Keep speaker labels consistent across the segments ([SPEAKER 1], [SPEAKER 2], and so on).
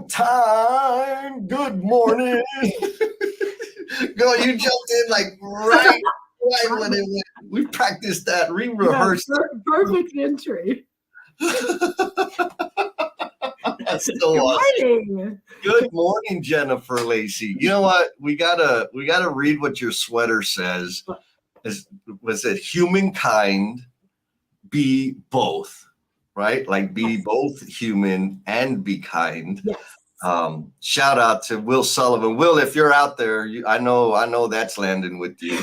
[SPEAKER 1] Time. Good morning. Girl, you jumped in like right when it went. We practiced that, rehearsed.
[SPEAKER 2] Perfect entry.
[SPEAKER 1] That's so awesome. Good morning, Jennifer Lacey. You know what? We gotta read what your sweater says. Was it humankind be both? Right? Like be both human and be kind.
[SPEAKER 2] Yes.
[SPEAKER 1] Shout out to Will Sullivan. Will, if you're out there, I know that's landing with you.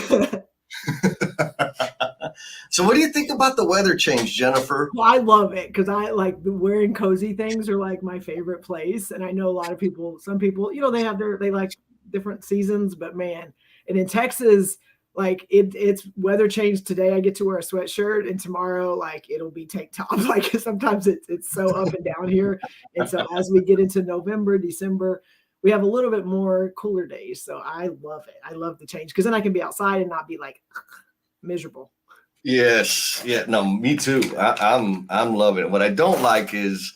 [SPEAKER 1] So what do you think about the weather change, Jennifer?
[SPEAKER 2] Well, I love it because I like wearing cozy things are like my favorite place. And I know a lot of people, some people, they like different seasons, but man, and in Texas, like it's weather change today. I get to wear a sweatshirt, and tomorrow, like it'll be tank top. Like sometimes it's so up and down here. And so as we get into November, December, we have a little bit more cooler days. So I love it. I love the change because then I can be outside and not be like miserable.
[SPEAKER 1] Yes. Yeah. No, me too. I'm loving it. What I don't like is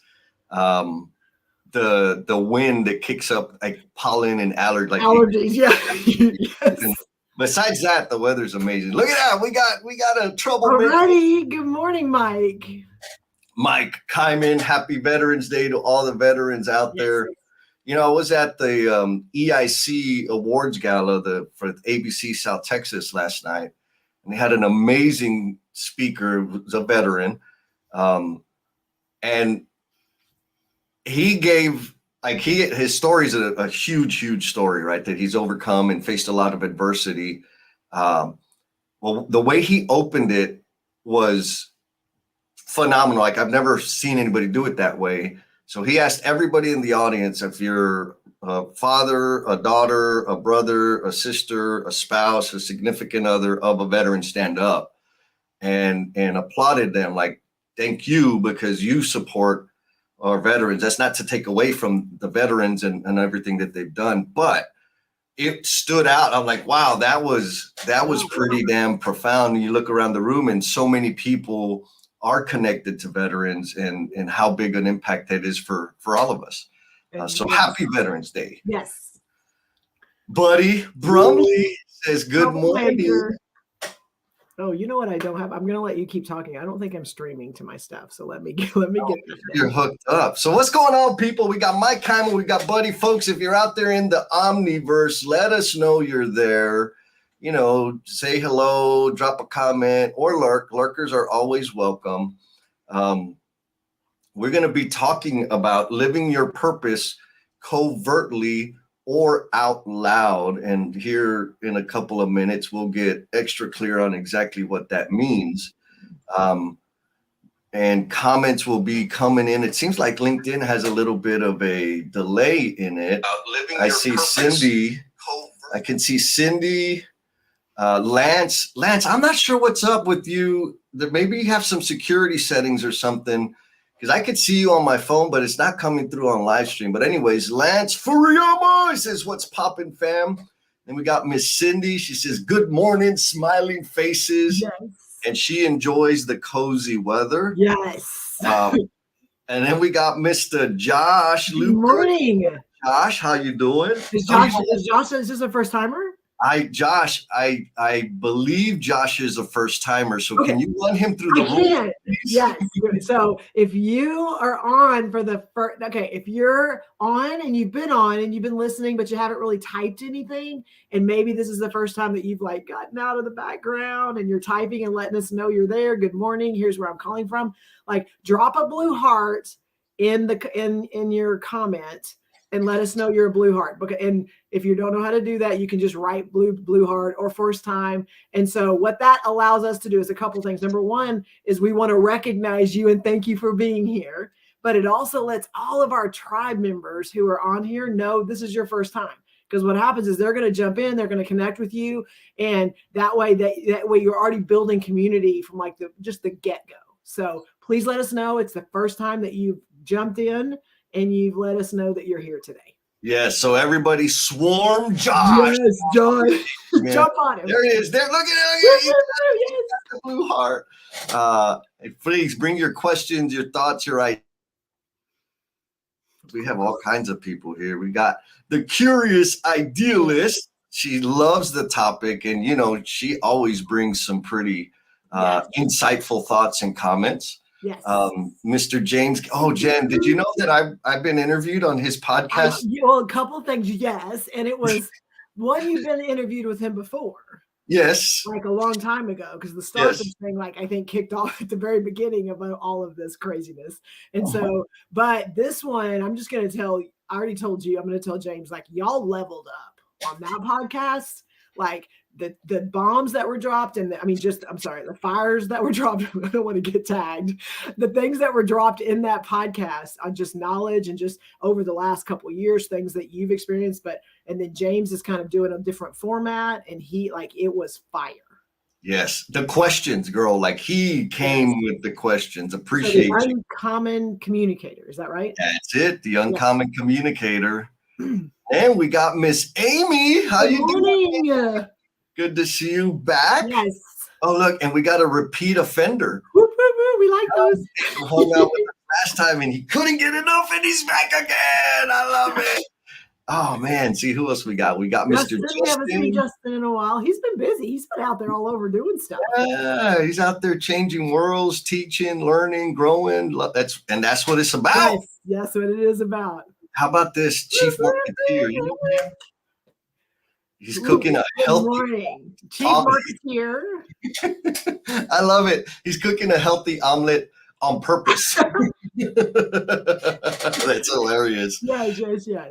[SPEAKER 1] the wind that kicks up like pollen and
[SPEAKER 2] allergies. Yeah.
[SPEAKER 1] Yes. Besides that, the weather's amazing. Look at that. We got a troublemaker.
[SPEAKER 2] Alrighty. Good morning, Mike.
[SPEAKER 1] Mike Kyman, happy Veterans Day to all the veterans out there. You know, I was at the EIC Awards Gala for ABC South Texas last night, and they had an amazing speaker who was a veteran. And he gave, his story is a huge story, right? That he's overcome and faced a lot of adversity. Well, the way he opened it was phenomenal. Like I've never seen anybody do it that way. So he asked everybody in the audience, if you're a father, a daughter, a brother, a sister, a spouse, a significant other of a veteran, stand up, and applauded them like, thank you, because you support our veterans. That's not to take away from the veterans and everything that they've done, but it stood out. I'm like, wow, that was pretty damn profound. And you look around the room and so many people are connected to veterans and how big an impact that is for all of us. So happy Veterans Day.
[SPEAKER 2] Yes.
[SPEAKER 1] Buddy Brumley says good morning.
[SPEAKER 2] Oh, you know what I don't have? I'm going to let you keep talking. I don't think I'm streaming to my stuff. So let me get
[SPEAKER 1] You're hooked up. So what's going on, people? We got Mike Kyman. We got Buddy. Folks, if you're out there in the Omniverse, let us know you're there. You know, say hello, drop a comment, or lurk. Lurkers are always welcome. We're going to be talking about living your purpose covertly or out loud. And here in a couple of minutes, we'll get extra clear on exactly what that means. And comments will be coming in. It seems like LinkedIn has a little bit of a delay in it. I see Cindy. I can see Cindy. Lance, I'm not sure what's up with you. Maybe you have some security settings or something, because I could see you on my phone, but it's not coming through on live stream. But anyways, Lance Furiyama says, what's poppin', fam? And we got Miss Cindy. She says, good morning, smiling faces.
[SPEAKER 2] Yes.
[SPEAKER 1] And she enjoys the cozy weather.
[SPEAKER 2] Yes.
[SPEAKER 1] And then we got Mr. Josh Luker.
[SPEAKER 2] Good morning.
[SPEAKER 1] Josh, how you doing?
[SPEAKER 2] Is this a first timer?
[SPEAKER 1] I believe Josh is a first timer. So okay. Can you run him through the rules?
[SPEAKER 2] Yes. So if you are on for the first, if you're on and you've been listening, but you haven't really typed anything, and maybe this is the first time that you've like gotten out of the background and you're typing and letting us know you're there. Good morning. Here's where I'm calling from. Like drop a blue heart in your comment and let us know you're a blue heart. And if you don't know how to do that, you can just write blue heart or first time. And so what that allows us to do is a couple things. Number one is we want to recognize you and thank you for being here. But it also lets all of our tribe members who are on here know this is your first time. Because what happens is they're going to jump in, they're going to connect with you. And that way you're already building community from like just the get-go. So please let us know it's the first time that you've jumped in and you've let us know that you're here today.
[SPEAKER 1] Yes, so everybody swarm Josh.
[SPEAKER 2] Yes, John. Jump on him.
[SPEAKER 1] There he is. There, look at it. Yes. The blue heart. Please bring your questions, your thoughts, your ideas. We have all kinds of people here. We got the curious idealist. She loves the topic, and she always brings some pretty insightful thoughts and comments.
[SPEAKER 2] Yes.
[SPEAKER 1] Mr. James. Oh, Jen, did you know that I've been interviewed on his podcast?
[SPEAKER 2] Well, a couple of things, yes. And it was one, you've been interviewed with him before.
[SPEAKER 1] Yes.
[SPEAKER 2] Like a long time ago, because the start of the thing, like I think kicked off at the very beginning of all of this craziness. And so, but this one, I'm just going to tell, I already told you, I'm going to tell James, like y'all leveled up on that podcast. Like the bombs that were dropped and the fires that were dropped. I don't want to get tagged. The things that were dropped in that podcast on just knowledge and just over the last couple of years, things that you've experienced. And then James is kind of doing a different format, and it was fire. Yes.
[SPEAKER 1] The questions, girl, like he came with the questions. Appreciate
[SPEAKER 2] so the uncommon communicator. Is that right?
[SPEAKER 1] That's it. The uncommon communicator. And we got Miss Amy. How you doing? Good to see you back.
[SPEAKER 2] Yes.
[SPEAKER 1] Oh, look, and we got a repeat offender.
[SPEAKER 2] Woo, woo, woo. We like those.
[SPEAKER 1] Hung out with us last time, and he couldn't get enough, and he's back again. I love it. Oh, man. See who else we got? We got Mr. Justin.
[SPEAKER 2] We haven't seen Justin in a while. He's been busy. He's been out there all over doing stuff.
[SPEAKER 1] Yeah, he's out there changing worlds, teaching, learning, growing. That's what it's about.
[SPEAKER 2] Yes, that's what it is about.
[SPEAKER 1] How about this chief marketeer? You know him? He's cooking a healthy
[SPEAKER 2] chief marketeer.
[SPEAKER 1] I love it. He's cooking a healthy omelet on purpose. That's hilarious.
[SPEAKER 2] Yes.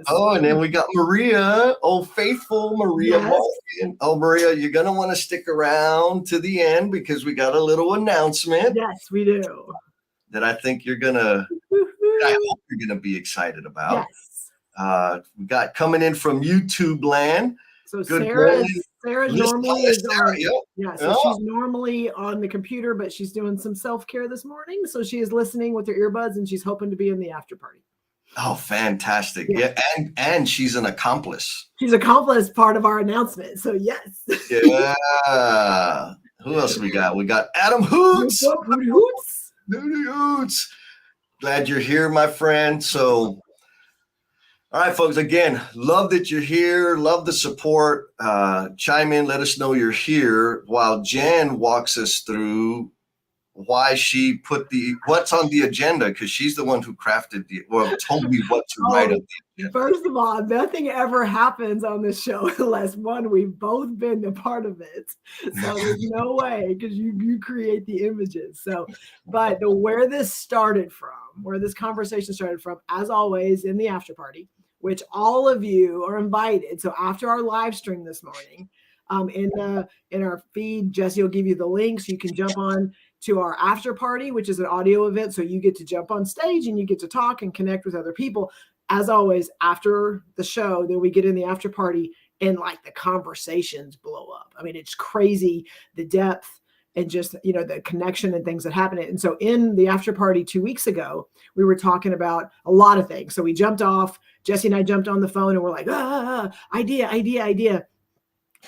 [SPEAKER 1] Oh, and then we got Maria, faithful Maria.
[SPEAKER 2] Yes.
[SPEAKER 1] Oh, Maria, you're going to want to stick around to the end because we got a little announcement.
[SPEAKER 2] Yes, we do.
[SPEAKER 1] That I think I hope you're going to be excited about.
[SPEAKER 2] Yes.
[SPEAKER 1] We got coming in from YouTube land.
[SPEAKER 2] So
[SPEAKER 1] Good
[SPEAKER 2] Sarah normally is on.
[SPEAKER 1] Yep.
[SPEAKER 2] So she's normally on the computer, but she's doing some self-care this morning. So she is listening with her earbuds, and she's hoping to be in the after party.
[SPEAKER 1] Oh, fantastic. Yeah. And she's an accomplice.
[SPEAKER 2] She's accomplished part of our announcement. So yes.
[SPEAKER 1] Yeah. Who else we got? We got Adam Hoots. Hoots. Glad you're here, my friend. So, all right, folks, again, love that you're here. Love the support. Chime in. Let us know you're here while Jen walks us through why she put what's on the agenda, because she's the one who crafted told me what to write on the agenda.
[SPEAKER 2] First of all, nothing ever happens on this show unless we've both been a part of it. So there's no way, because you create the images. So, but where this conversation started from, as always, in the after party, which all of you are invited. So after our live stream this morning, in our feed, Jesse will give you the link so you can jump on to our after party, which is an audio event. So you get to jump on stage and you get to talk and connect with other people. As always, after the show, then we get in the after party and like the conversations blow up. I mean, it's crazy, the depth and just, the connection and things that happen. And so in the after party 2 weeks ago, we were talking about a lot of things. So we jumped off, Jesse and I jumped on the phone and we're like, idea.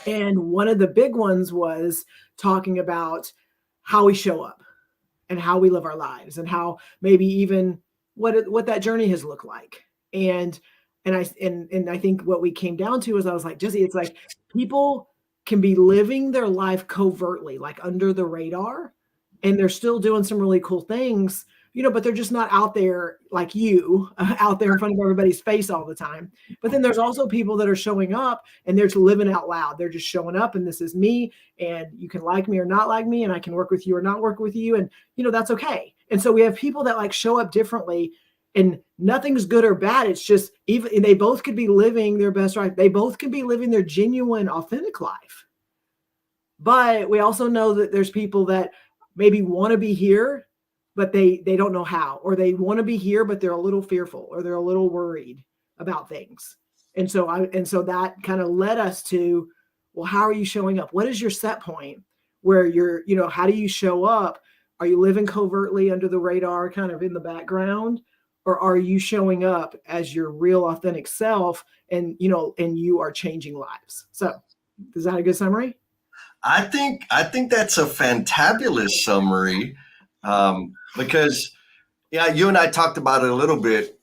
[SPEAKER 2] And one of the big ones was talking about how we show up and how we live our lives and how maybe even what that journey has looked like. And I think what we came down to is I was like, Jesse, it's like people can be living their life covertly, like under the radar, and they're still doing some really cool things, but they're just not out there like you, out there in front of everybody's face all the time. But then there's also people that are showing up and they're just living out loud. They're just showing up and this is me, and you can like me or not like me, and I can work with you or not work with you. And, that's okay. And so we have people that like show up differently, and nothing's good or bad. It's just they both could be living their best life. They both can be living their genuine, authentic life. But we also know that there's people that maybe want to be here, but they don't know how, or they want to be here, but they're a little fearful or they're a little worried about things. And so that kind of led us to, well, how are you showing up? What is your set point where you're, how do you show up? Are you living covertly under the radar, kind of in the background? Or are you showing up as your real authentic self and you are changing lives? So is that a good summary?
[SPEAKER 1] I think that's a fantabulous summary. Because you and I talked about it a little bit.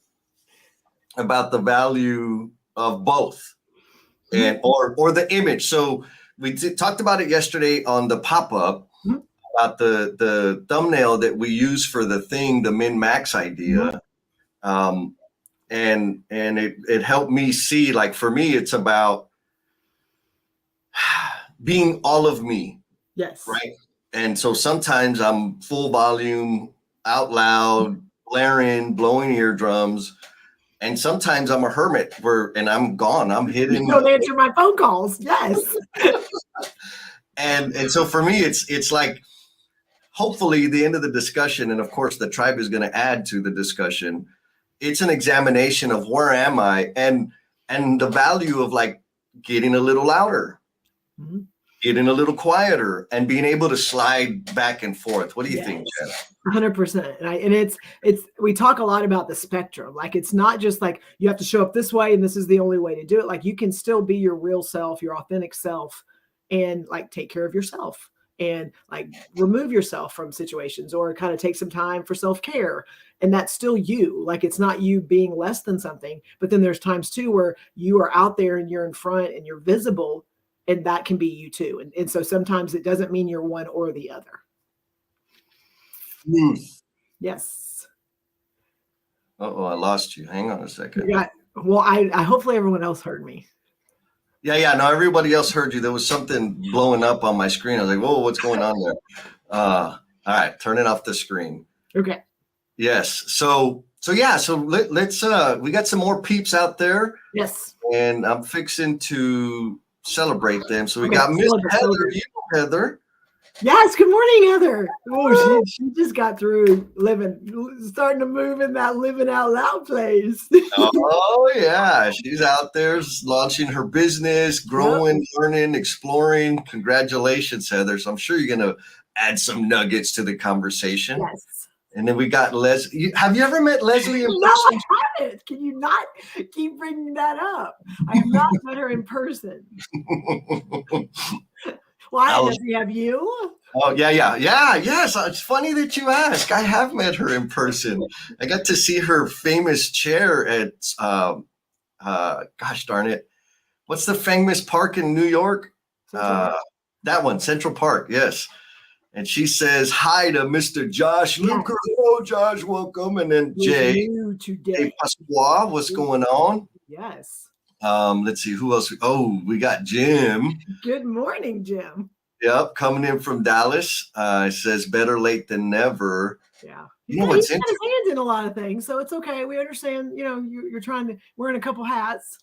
[SPEAKER 1] about the value of both, and or the image. So we talked about it yesterday on the pop-up about the thumbnail that we use for the thing, the min max idea. And it helped me see, like, for me, it's about being all of me.
[SPEAKER 2] Yes.
[SPEAKER 1] Right. And so sometimes I'm full volume, out loud, blaring, blowing eardrums. And sometimes I'm a hermit and I'm gone. I'm hidden.
[SPEAKER 2] You don't answer my phone calls. Yes.
[SPEAKER 1] And so for me, it's like, hopefully the end of the discussion, and of course the tribe is going to add to the discussion. It's an examination of where am I, and the value of like getting a little louder, getting a little quieter, and being able to slide back and forth. What do you think, Jen?
[SPEAKER 2] 100%. And it's we talk a lot about the spectrum. Like, it's not just like you have to show up this way and this is the only way to do it. Like, you can still be your real self, your authentic self, and like take care of yourself and like remove yourself from situations or kind of take some time for self-care. And that's still you. Like, it's not you being less than something, but then there's times too where you are out there and you're in front and you're visible, and that can be you too. And so sometimes it doesn't mean you're one or the other. Yes.
[SPEAKER 1] Uh-oh, I lost you. Hang on a second.
[SPEAKER 2] Yeah. Well, I hopefully everyone else heard me.
[SPEAKER 1] Yeah. No, everybody else heard you. There was something blowing up on my screen. I was like, whoa, what's going on there? All right, turn it off the screen.
[SPEAKER 2] Okay.
[SPEAKER 1] Yes. So let's we got some more peeps out there.
[SPEAKER 2] Yes.
[SPEAKER 1] And I'm fixing to celebrate them. So we got Miss Heather. You know Heather.
[SPEAKER 2] Yes. Good morning, Heather. Oh, she just got through starting to move in that living out loud place.
[SPEAKER 1] Oh yeah, she's out there launching her business, growing, learning, exploring. Congratulations, Heather. So I'm sure you're going to add some nuggets to the conversation.
[SPEAKER 2] Yes.
[SPEAKER 1] And then we got Leslie. Have you ever met Leslie in person?
[SPEAKER 2] No, I haven't. Can you not keep bringing that up? I have not met her in person. Why? Does he have you?
[SPEAKER 1] Oh, yeah. Yes. It's funny that you ask. I have met her in person. I got to see her famous chair at, gosh darn it. What's the famous park in New York? That one, Central Park. Yes. And she says hi to Mr. Josh Luker. Oh, Josh, welcome. And then Jay Pasqua, what's going on?
[SPEAKER 2] Yes.
[SPEAKER 1] Let's see who else. Oh, we got Jim.
[SPEAKER 2] Good morning, Jim.
[SPEAKER 1] Yep, coming in from Dallas. Says better late than never.
[SPEAKER 2] Yeah.
[SPEAKER 1] You know what's
[SPEAKER 2] interesting? He's got his hands in a lot of things, so it's okay. We understand. You know, you're trying to wearing a couple hats.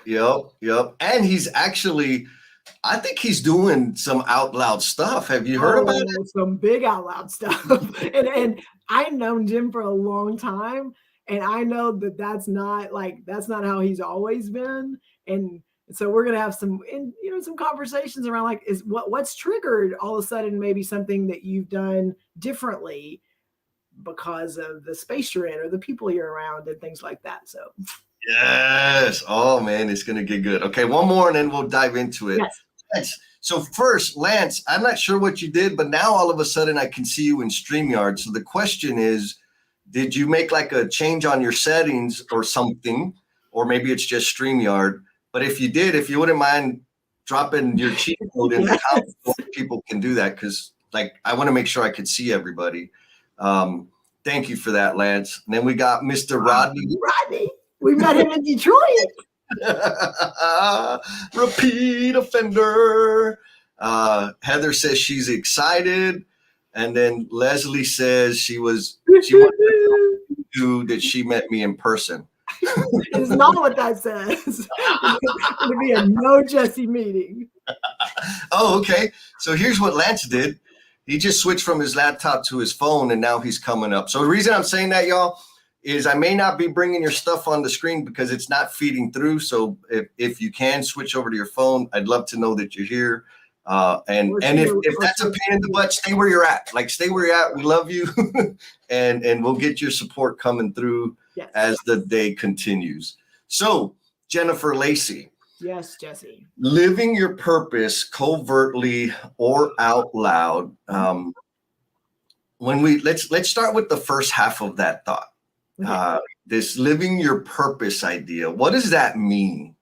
[SPEAKER 1] Yep. And he's actually, I think he's doing some out loud stuff. Have you heard about it?
[SPEAKER 2] Some big out loud stuff. and I've known Jim for a long time, and I know that's not how he's always been. And so we're gonna have some conversations around like what's triggered all of a sudden maybe something that you've done differently because of the space you're in or the people you're around and things like that. So
[SPEAKER 1] yes. Oh man, it's gonna get good. Okay, one more and then we'll dive into it. Yes. So first, Lance, I'm not sure what you did, but now all of a sudden I can see you in StreamYard. So the question is, did you make like a change on your settings or something? Or maybe it's just StreamYard. But if you did, if you wouldn't mind dropping your cheat code in the comments, people can do that because like I want to make sure I could see everybody. Thank you for that, Lance. And then we got Mr. Rodney.
[SPEAKER 2] We met him in Detroit.
[SPEAKER 1] Repeat offender. Heather says she's excited. And then Leslie says she wanted to do that she met me in person.
[SPEAKER 2] It's not what that says. It's going to be a no Jesse meeting.
[SPEAKER 1] Oh, okay. So here's what Lance did. He just switched from his laptop to his phone, and now he's coming up. So the reason I'm saying that, y'all, is I may not be bringing your stuff on the screen because it's not feeding through. So if you can switch over to your phone, I'd love to know that you're here. And if that's a pain in the butt, stay where you're at. Like, stay where you're at. We love you. and we'll get your support coming through as the day continues. So, Jennifer Lacey.
[SPEAKER 2] Yes, Jesse.
[SPEAKER 1] Living your purpose covertly or out loud. Let's start with the first half of that thought.
[SPEAKER 2] Okay.
[SPEAKER 1] This living your purpose idea. What does that mean?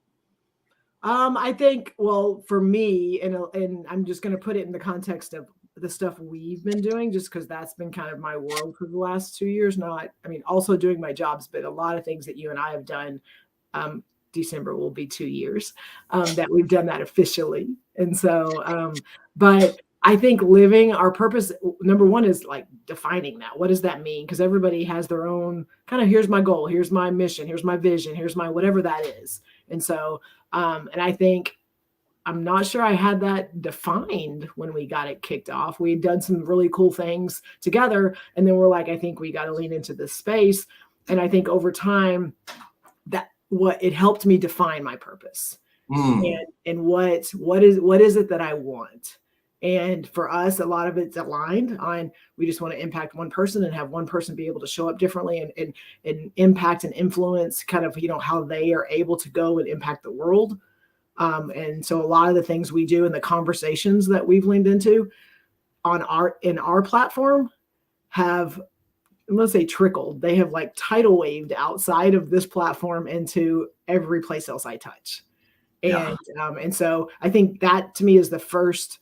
[SPEAKER 2] I think, well, for me, and I'm just going to put it in the context of the stuff we've been doing, just because that's been kind of my world for the last 2 years. Not, I mean, also doing my jobs, but a lot of things that you and I have done. Um, December will be 2 years that we've done that officially. And so, but I think living our purpose, number one, is like defining that. What does that mean? Because everybody has their own kind of, here's my goal, here's my mission, here's my vision, here's my whatever that is. And so, and I think I'm not sure I had that defined when we got it kicked off. We had done some really cool things together. And then we're like, I think we got to lean into this space. And I think over time, that what it helped me define my purpose and what is it that I want. And for us, a lot of it's aligned on, we just want to impact one person and have one person be able to show up differently and impact and influence kind of, how they are able to go and impact the world. And so a lot of the things we do and the conversations that we've leaned into in our platform have, let's say, trickled. They have like tidal waved outside of this platform into every place else I touch. And and so I think that to me is the first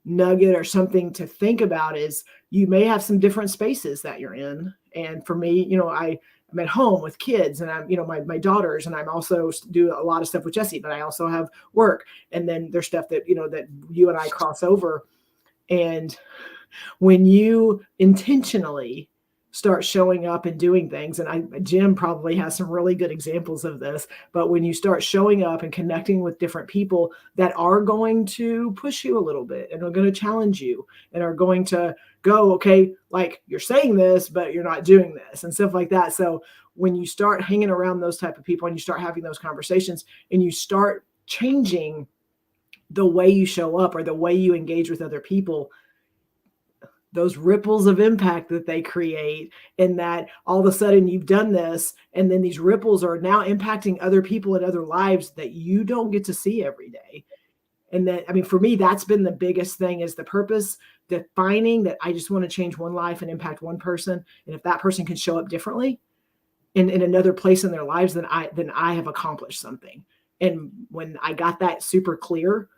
[SPEAKER 2] nugget or something to think about is you may have some different spaces that you're in. And for me, I'm at home with kids and I'm, my daughters, and I'm also do a lot of stuff with Jesse, but I also have work. And then there's stuff that, that you and I cross over. And when you intentionally start showing up and doing things, and Jim probably has some really good examples of this, but when you start showing up and connecting with different people that are going to push you a little bit and are going to challenge you and are going to go, okay, like you're saying this, but you're not doing this and stuff like that. So when you start hanging around those type of people and you start having those conversations and you start changing the way you show up or the way you engage with other people, those ripples of impact that they create, and that all of a sudden you've done this, and then these ripples are now impacting other people in other lives that you don't get to see every day. And that, I mean, for me, that's been the biggest thing, is the purpose, defining that I just want to change one life and impact one person. And if that person can show up differently in another place in their lives, then I have accomplished something. And when I got that super clear,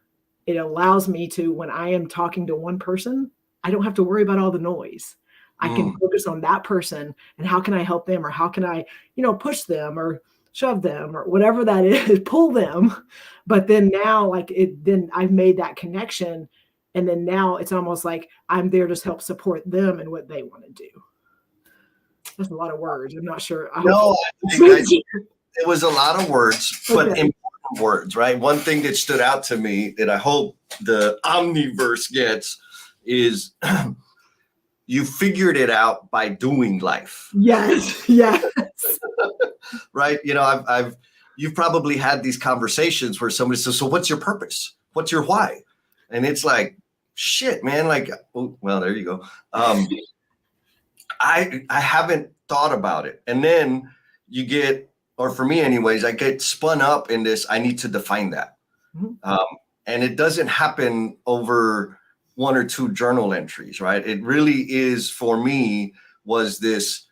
[SPEAKER 2] it allows me to, when I am talking to one person, I don't have to worry about all the noise. I can focus on that person and how can I help them, or how can I, push them or shove them or whatever that is, pull them. But then now, then I've made that connection. And then now it's almost like I'm there to help support them and what they want to do. That's a lot of words. I'm not sure.
[SPEAKER 1] It was a lot of words, but
[SPEAKER 2] Okay.
[SPEAKER 1] important words, right? One thing that stood out to me that I hope the Omniverse gets is you figured it out by doing life.
[SPEAKER 2] Yes.
[SPEAKER 1] Right. You've probably had these conversations where somebody says, so what's your purpose? What's your why? And it's like, shit, man. Like, well, there you go. I haven't thought about it. And then you get, or for me anyways, I get spun up in this, I need to define that. And it doesn't happen over one or two journal entries, right? It really is, for me, was this,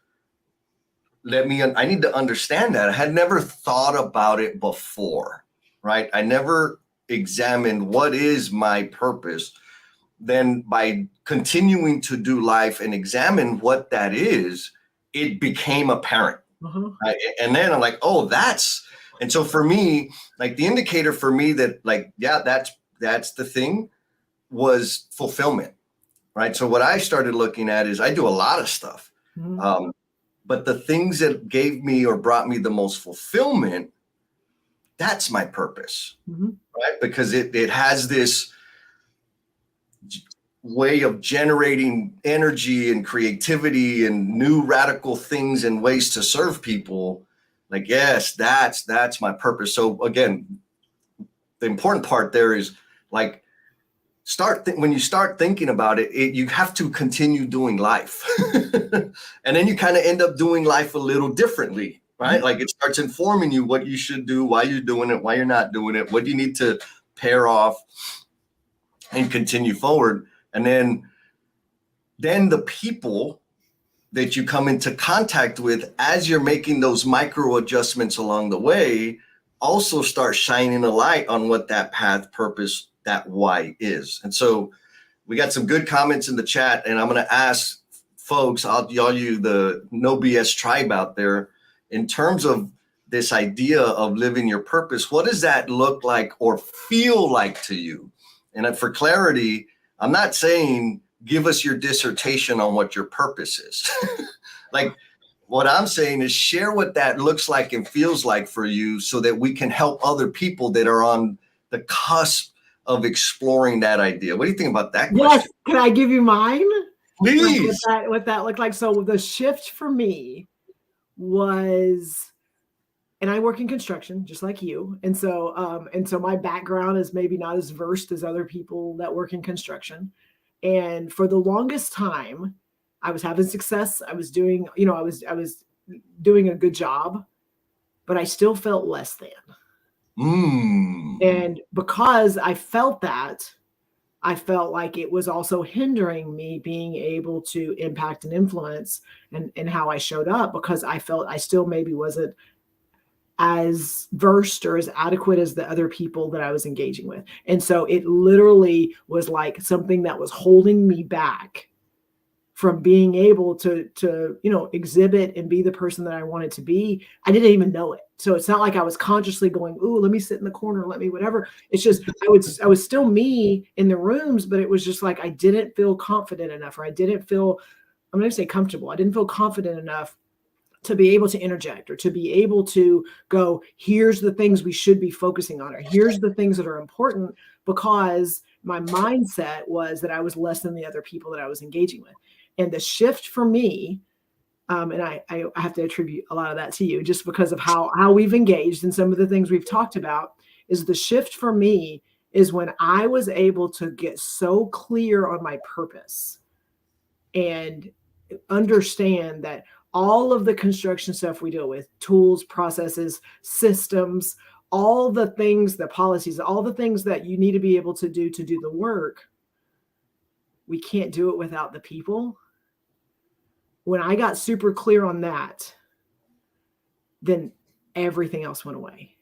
[SPEAKER 1] I need to understand that. I had never thought about it before, right? I never examined what is my purpose. Then by continuing to do life and examine what that is, it became apparent. Right? And then I'm like, oh, and so for me, like the indicator for me that like, yeah, that's the thing, was fulfillment, right? So what I started looking at is I do a lot of stuff, but the things that gave me or brought me the most fulfillment, that's my purpose, right? Because it has this way of generating energy and creativity and new radical things and ways to serve people. Like, yes, that's my purpose. So again, the important part there is like, when you start thinking about it, you have to continue doing life. And then you kind of end up doing life a little differently, right? Like it starts informing you what you should do, why you're doing it, why you're not doing it, what you need to pair off and continue forward. And then the people that you come into contact with as you're making those micro adjustments along the way also start shining a light on what that path, purpose, that why is. And so we got some good comments in the chat, and I'm going to ask folks, all you, the NoBS tribe out there, in terms of this idea of living your purpose, what does that look like or feel like to you? And for clarity, I'm not saying give us your dissertation on what your purpose is. Like, what I'm saying is share what that looks like and feels like for you so that we can help other people that are on the cusp of exploring that idea. What do you think about that question?
[SPEAKER 2] Yes. Can I give you mine?
[SPEAKER 1] Please.
[SPEAKER 2] Like what that looked like. So the shift for me was, and I work in construction just like you. And so my background is maybe not as versed as other people that work in construction. And for the longest time, I was having success. I was doing, I was doing a good job, but I still felt less than. And because I felt that, I felt like it was also hindering me being able to impact and influence and how I showed up, because I felt I still maybe wasn't as versed or as adequate as the other people that I was engaging with. And so it literally was like something that was holding me back from being able to exhibit and be the person that I wanted to be. I didn't even know it. So it's not like I was consciously going, ooh, let me sit in the corner, let me whatever. It's just I was still me in the rooms, but it was just like I didn't feel confident enough, or I didn't feel, I'm going to say comfortable. I didn't feel confident enough to be able to interject, or to be able to go, here's the things we should be focusing on, or here's the things that are important, because my mindset was that I was less than the other people that I was engaging with. And the shift for me, and I have to attribute a lot of that to you, just because of how we've engaged and some of the things we've talked about, is the shift for me is when I was able to get so clear on my purpose and understand that all of the construction stuff we deal with, tools, processes, systems, all the things, the policies, all the things that you need to be able to do the work, we can't do it without the people. When I got super clear on that, then everything else went away.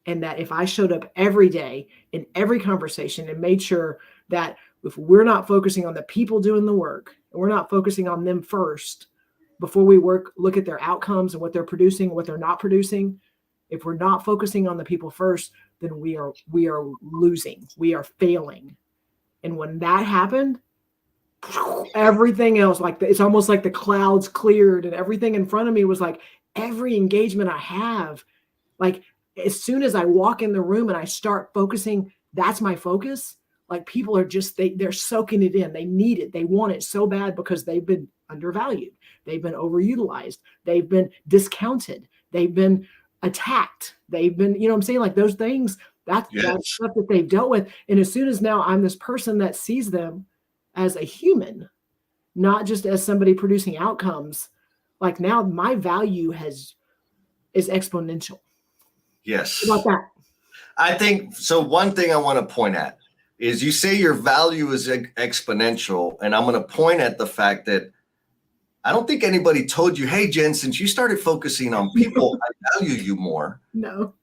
[SPEAKER 2] And that if I showed up every day in every conversation and made sure that if we're not focusing on the people doing the work, and we're not focusing on them first before we look at their outcomes and what they're producing, what they're not producing, if we're not focusing on the people first, then we are losing, we are failing. And when that happened, everything else, like it's almost like the clouds cleared, and everything in front of me was like, every engagement I have, like as soon as I walk in the room and I start focusing, that's my focus. Like people are just, they're soaking it in. They need it. They want it so bad because they've been undervalued. They've been overutilized. They've been discounted. They've been attacked. They've been, you know what I'm saying? Like those things, that's stuff that they've dealt with. And as soon as now I'm this person that sees them as a human, not just as somebody producing outcomes, like now my value is exponential.
[SPEAKER 1] Yes.
[SPEAKER 2] How about that?
[SPEAKER 1] I think so. One thing I want to point at is you say your value is exponential, and I'm going to point at the fact that I don't think anybody told you, hey, Jen, since you started focusing on people, I value you more.
[SPEAKER 2] No.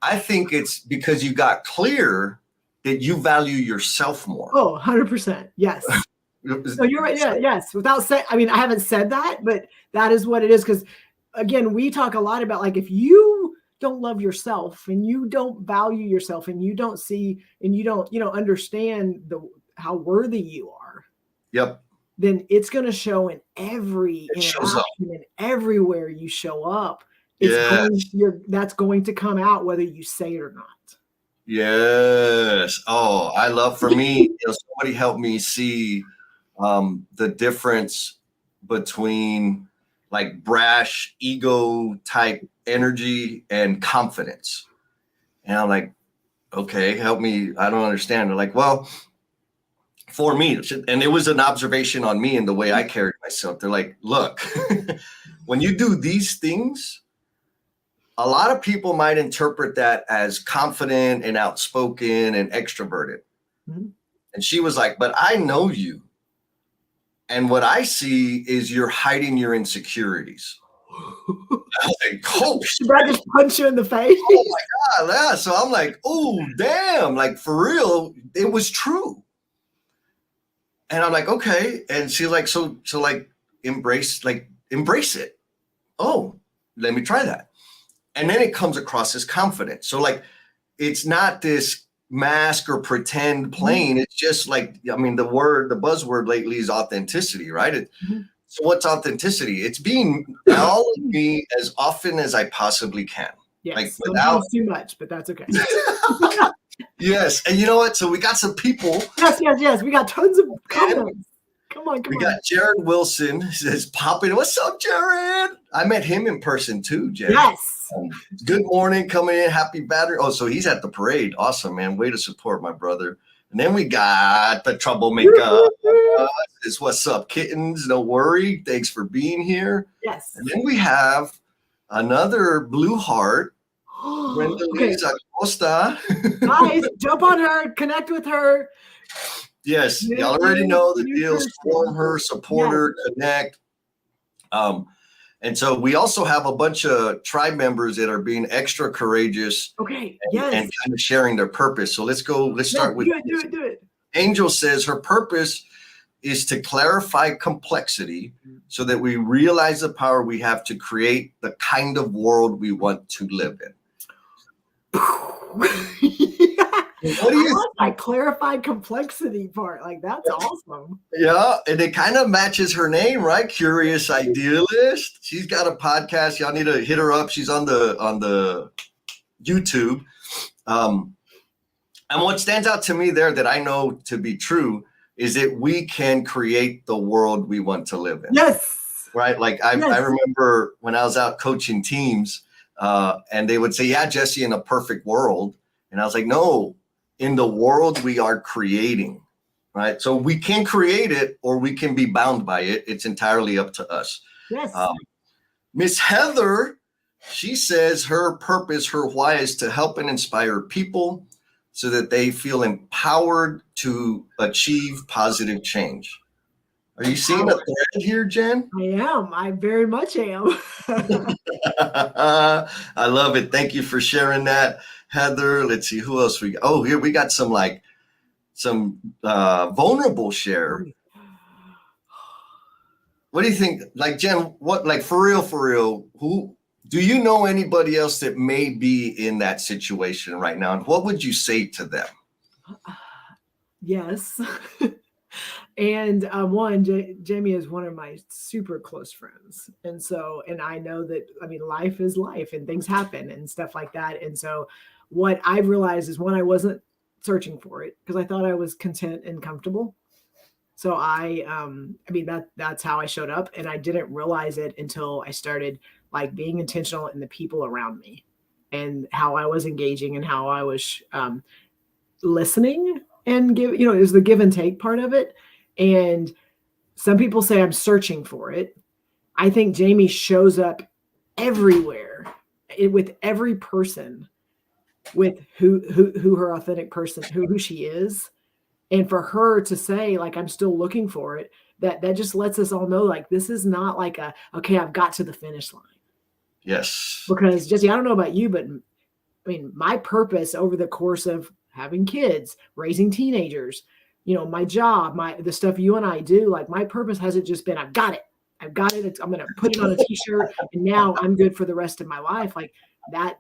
[SPEAKER 1] I think it's because you got clear that you value yourself more.
[SPEAKER 2] Oh, 100%. Yes. So you're right. Yeah. Yes. Without saying, I mean, I haven't said that, but that is what it is. Because again, we talk a lot about like, if you don't love yourself and you don't value yourself and you don't see and you don't, understand how worthy you are.
[SPEAKER 1] Yep.
[SPEAKER 2] Then it's going to show in every interaction and everywhere you show up. That's going to come out whether you say it or not.
[SPEAKER 1] Yes. Oh, I love, for me, somebody helped me see the difference between like brash ego type energy and confidence. And I'm like, okay, help me. I don't understand. They're like, well, for me, and it was an observation on me and the way I carried myself. They're like, look, when you do these things, a lot of people might interpret that as confident and outspoken and extroverted. Mm-hmm. And she was like, but I know you. And what I see is you're hiding your insecurities. I was like, oh,
[SPEAKER 2] did I just punch you in the face?
[SPEAKER 1] oh my God. Yeah. So I'm like, oh, damn. Like, for real, it was true. And I'm like, okay. And she's like, so like, embrace it. Oh, let me try that. And then it comes across as confidence. So like, it's not this mask or pretend playing. It's just like, I mean, the buzzword lately is authenticity, right? So what's authenticity? It's being all of me as often as I possibly can.
[SPEAKER 2] Yes,
[SPEAKER 1] like
[SPEAKER 2] sometimes too much, but that's okay.
[SPEAKER 1] Yes, and you know what? So we got some people.
[SPEAKER 2] Yes. We got tons of comments. Come on.
[SPEAKER 1] We got Jared Wilson says popping. What's up, Jared? I met him in person too, Jared.
[SPEAKER 2] Yes.
[SPEAKER 1] Good morning, coming in. Happy battery. Oh, so he's at the parade. Awesome, man. Way to support my brother. And then we got the troublemaker. Is what's up, kittens? No worry. Thanks for being here.
[SPEAKER 2] Yes.
[SPEAKER 1] And then we have another blue heart. Brenda
[SPEAKER 2] Okay.
[SPEAKER 1] Lisa Costa.
[SPEAKER 2] Guys, jump on her, connect with her.
[SPEAKER 1] Yes, y'all already know the deal. Form her, support her, connect. And so we also have a bunch of tribe members that are being extra courageous.
[SPEAKER 2] Okay.
[SPEAKER 1] And kind of sharing their purpose. So let's go. Let's start with
[SPEAKER 2] do it.
[SPEAKER 1] Angel says her purpose is to clarify complexity so that we realize the power we have to create the kind of world we want to live in. What do you
[SPEAKER 2] like clarified complexity part? Like, that's awesome.
[SPEAKER 1] Yeah, and it kind of matches her name, right? Curious Idealist. She's got a podcast. Y'all need to hit her up. She's on the YouTube. And what stands out to me there that I know to be true is that we can create the world we want to live in.
[SPEAKER 2] Yes.
[SPEAKER 1] Right? Like I remember when I was out coaching teams, and they would say, yeah, Jesse, in a perfect world. And I was like, no, in the world we are creating, right? So we can create it or we can be bound by it. It's entirely up to us.
[SPEAKER 2] Yes.
[SPEAKER 1] Miss Heather, she says her purpose, her why is to help and inspire people so that they feel empowered to achieve positive change. Are you seeing a thread here, Jen?
[SPEAKER 2] I am. I very much am.
[SPEAKER 1] I love it. Thank you for sharing that, Heather. Let's see who else we got. Oh, here we got some vulnerable share. What do you think? Like, Jen, what, like, for real, who do you know anybody else that may be in that situation right now? And what would you say to them?
[SPEAKER 2] Yes. And one, Jamie is one of my super close friends. And so, and I know that, I mean, life is life and things happen and stuff like that. And so what I've realized is, one, I wasn't searching for it because I thought I was content and comfortable. So I mean, that's how I showed up. And I didn't realize it until I started like being intentional in the people around me and how I was engaging and how I was listening and it was the give and take part of it. And some people say I'm searching for it. I think Jamie shows up everywhere with every person, with who her authentic person, who she is. And for her to say, like, I'm still looking for it, that just lets us all know, like, this is not like okay, I've got to the finish line.
[SPEAKER 1] Yes.
[SPEAKER 2] Because Jesse, I don't know about you, but I mean, my purpose over the course of having kids, raising teenagers, my job, the stuff you and I do, like, my purpose hasn't just been, I've got it. I'm going to put it on a t-shirt and now I'm good for the rest of my life. Like that,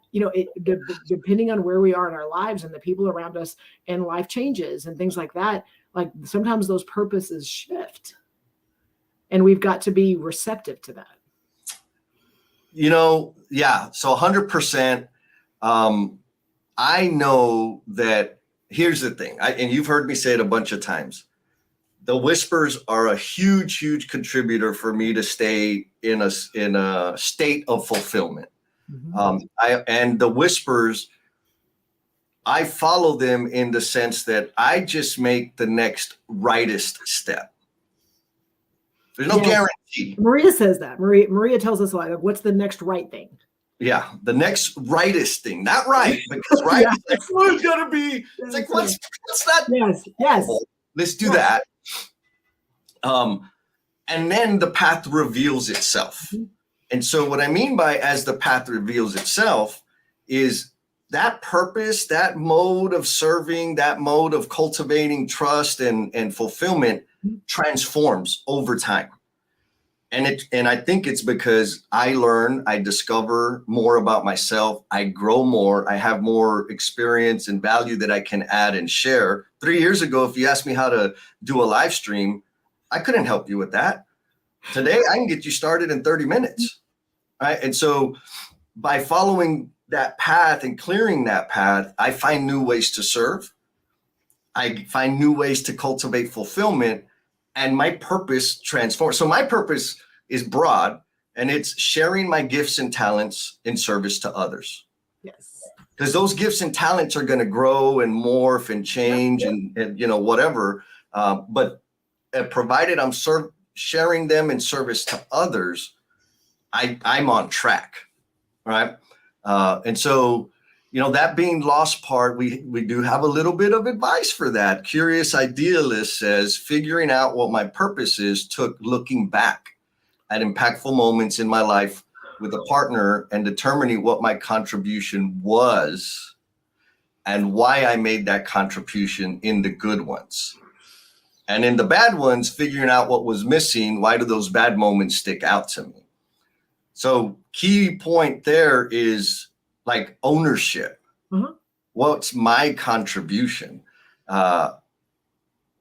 [SPEAKER 2] depending on where we are in our lives and the people around us and life changes and things like that, like sometimes those purposes shift and we've got to be receptive to that.
[SPEAKER 1] Yeah. So 100%. I know that. Here's the thing, and you've heard me say it a bunch of times. The whispers are a huge, huge contributor for me to stay in a state of fulfillment. Mm-hmm. And the whispers, I follow them in the sense that I just make the next rightest step. There's no guarantee.
[SPEAKER 2] Maria says that. Maria tells us, like, what's the next right thing?
[SPEAKER 1] Yeah, the next rightest thing, not right, because right is like, what's gonna be? It's like, what's that?
[SPEAKER 2] Yes.
[SPEAKER 1] Let's do that. And then the path reveals itself. And so what I mean by as the path reveals itself is that purpose, that mode of serving, that mode of cultivating trust and fulfillment transforms over time. And I think it's because I learn, I discover more about myself, I grow more, I have more experience and value that I can add and share. 3 years ago, if you asked me how to do a live stream, I couldn't help you with that. Today, I can get you started in 30 minutes, right? And so by following that path and clearing that path, I find new ways to serve. I find new ways to cultivate fulfillment, and my purpose transforms. So my purpose is broad, and it's sharing my gifts and talents in service to others.
[SPEAKER 2] Yes.
[SPEAKER 1] Because those gifts and talents are going to grow and morph and change and whatever. But provided I'm sharing them in service to others, I'm on track, right? And so, that being lost part, we do have a little bit of advice for that. Curious Idealist says, figuring out what my purpose is took looking back at impactful moments in my life with a partner and determining what my contribution was and why I made that contribution in the good ones. And in the bad ones, figuring out what was missing, why do those bad moments stick out to me? So key point there is like ownership.
[SPEAKER 2] Uh-huh.
[SPEAKER 1] What's my contribution?
[SPEAKER 2] And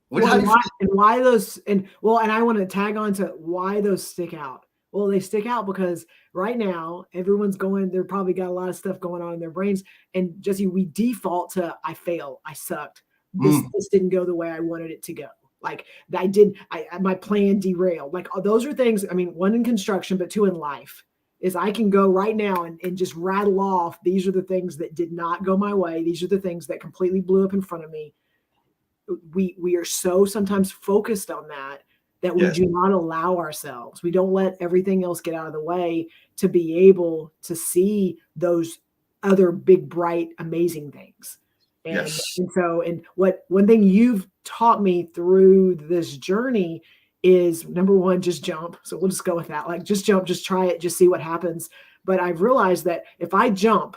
[SPEAKER 2] why those, and I want to tag on to why those stick out. Well, they stick out because right now everyone's they're probably got a lot of stuff going on in their brains. And Jesse, we default to, I failed, I sucked. This didn't go the way I wanted it to go. Like my plan derailed. Like those are things, one in construction, but two in life. Is I can go right now and just rattle off, these are the things that did not go my way. These are the things that completely blew up in front of me. We are so sometimes focused on that we do not allow ourselves. We don't let everything else get out of the way to be able to see those other big, bright, amazing things. And one thing you've taught me through this journey is, number one, just jump. So we'll just go with that. Like just jump, just try it, just see what happens. But I've realized that if I jump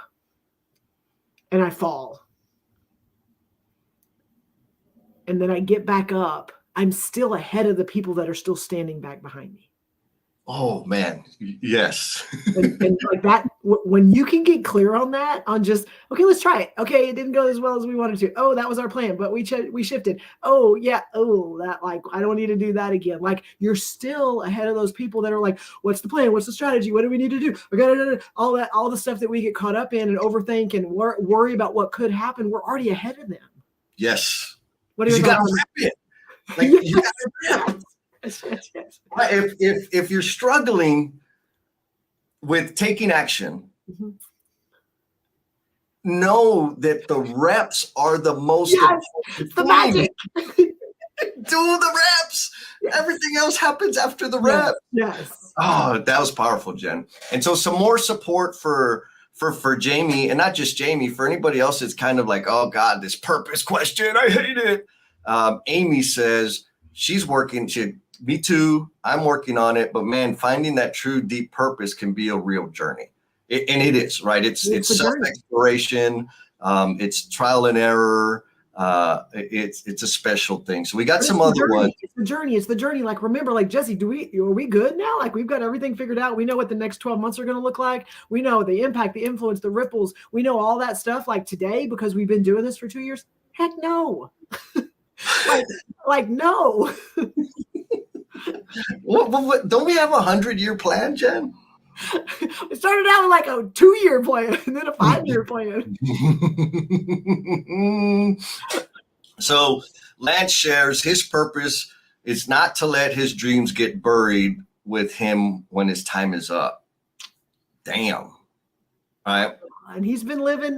[SPEAKER 2] and I fall and then I get back up, I'm still ahead of the people that are still standing back behind me.
[SPEAKER 1] Oh man. Yes.
[SPEAKER 2] and like that, when you can get clear on that, on just, okay, let's try it. Okay. It didn't go as well as we wanted to. Oh, that was our plan, but we shifted. Oh yeah. Oh, that, like, I don't need to do that again. Like you're still ahead of those people that are like, what's the plan? What's the strategy? What do we need to do? All the stuff that we get caught up in and overthink and worry about what could happen. We're already ahead of them.
[SPEAKER 1] Yes.
[SPEAKER 2] What are you
[SPEAKER 1] got to rip it? Like you got to rip.
[SPEAKER 2] Yes.
[SPEAKER 1] If you're struggling with taking action, know that the reps are the most
[SPEAKER 2] important. The magic.
[SPEAKER 1] Do the reps. Everything else happens after the rep.
[SPEAKER 2] Yes.
[SPEAKER 1] Oh, that was powerful, Jen. And so some more support for Jamie, and not just Jamie, for anybody else that's kind of like, oh God, this purpose question, I hate it. Amy says she's working. Me too. I'm working on it, but man, finding that true deep purpose can be a real journey. And it is, right? It's self-exploration. It's trial and error. It's a special thing. So we got some other ones.
[SPEAKER 2] It's the journey. Like, remember, like Jesse, are we good now? Like we've got everything figured out. We know what the next 12 months are going to look like. We know the impact, the influence, the ripples. We know all that stuff like today because we've been doing this for 2 years. Heck no. like no.
[SPEAKER 1] What, don't we have 100-year plan, Jen?
[SPEAKER 2] It started out with like a 2-year plan and then a 5-year plan.
[SPEAKER 1] So Lance shares his purpose is not to let his dreams get buried with him when his time is up. Damn. All right.
[SPEAKER 2] And he's been living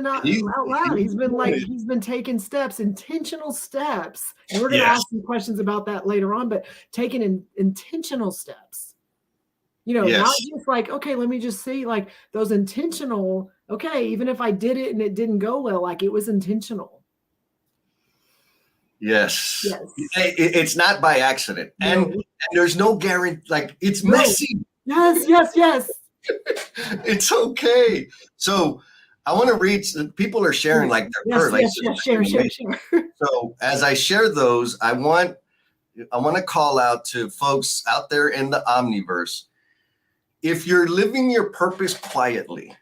[SPEAKER 2] out loud. He's been taking steps, intentional steps. And we're going to ask some questions about that later on, but taking intentional steps. Not just like, okay, let me just see, like those intentional, okay, even if I did it and it didn't go well, like it was intentional.
[SPEAKER 1] Yes.
[SPEAKER 2] Yes.
[SPEAKER 1] It's not by accident.
[SPEAKER 2] No.
[SPEAKER 1] And there's no guarantee, like it's
[SPEAKER 2] No.
[SPEAKER 1] messy.
[SPEAKER 2] Yes, yes, yes.
[SPEAKER 1] It's okay. So I want to read, people are sharing like their
[SPEAKER 2] Yes,
[SPEAKER 1] like,
[SPEAKER 2] yes, yes. Share.
[SPEAKER 1] so as I share those, I want to call out to folks out there in the Omniverse. If you're living your purpose quietly,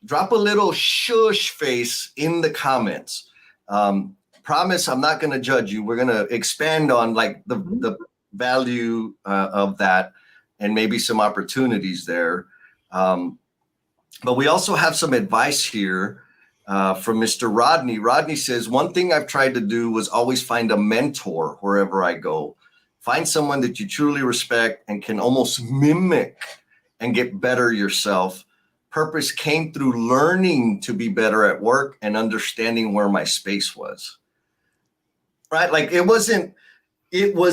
[SPEAKER 1] drop a little shush face in the comments. Promise I'm not going to judge you. We're going to expand on like the value of that and maybe some opportunities there. But we also have some advice here from Mr. Rodney. Rodney says, one thing I've tried to do was always find a mentor wherever I go. Find someone that you truly respect and can almost mimic and get better yourself. Purpose came through learning to be better at work and understanding where my space was. Right? Like it was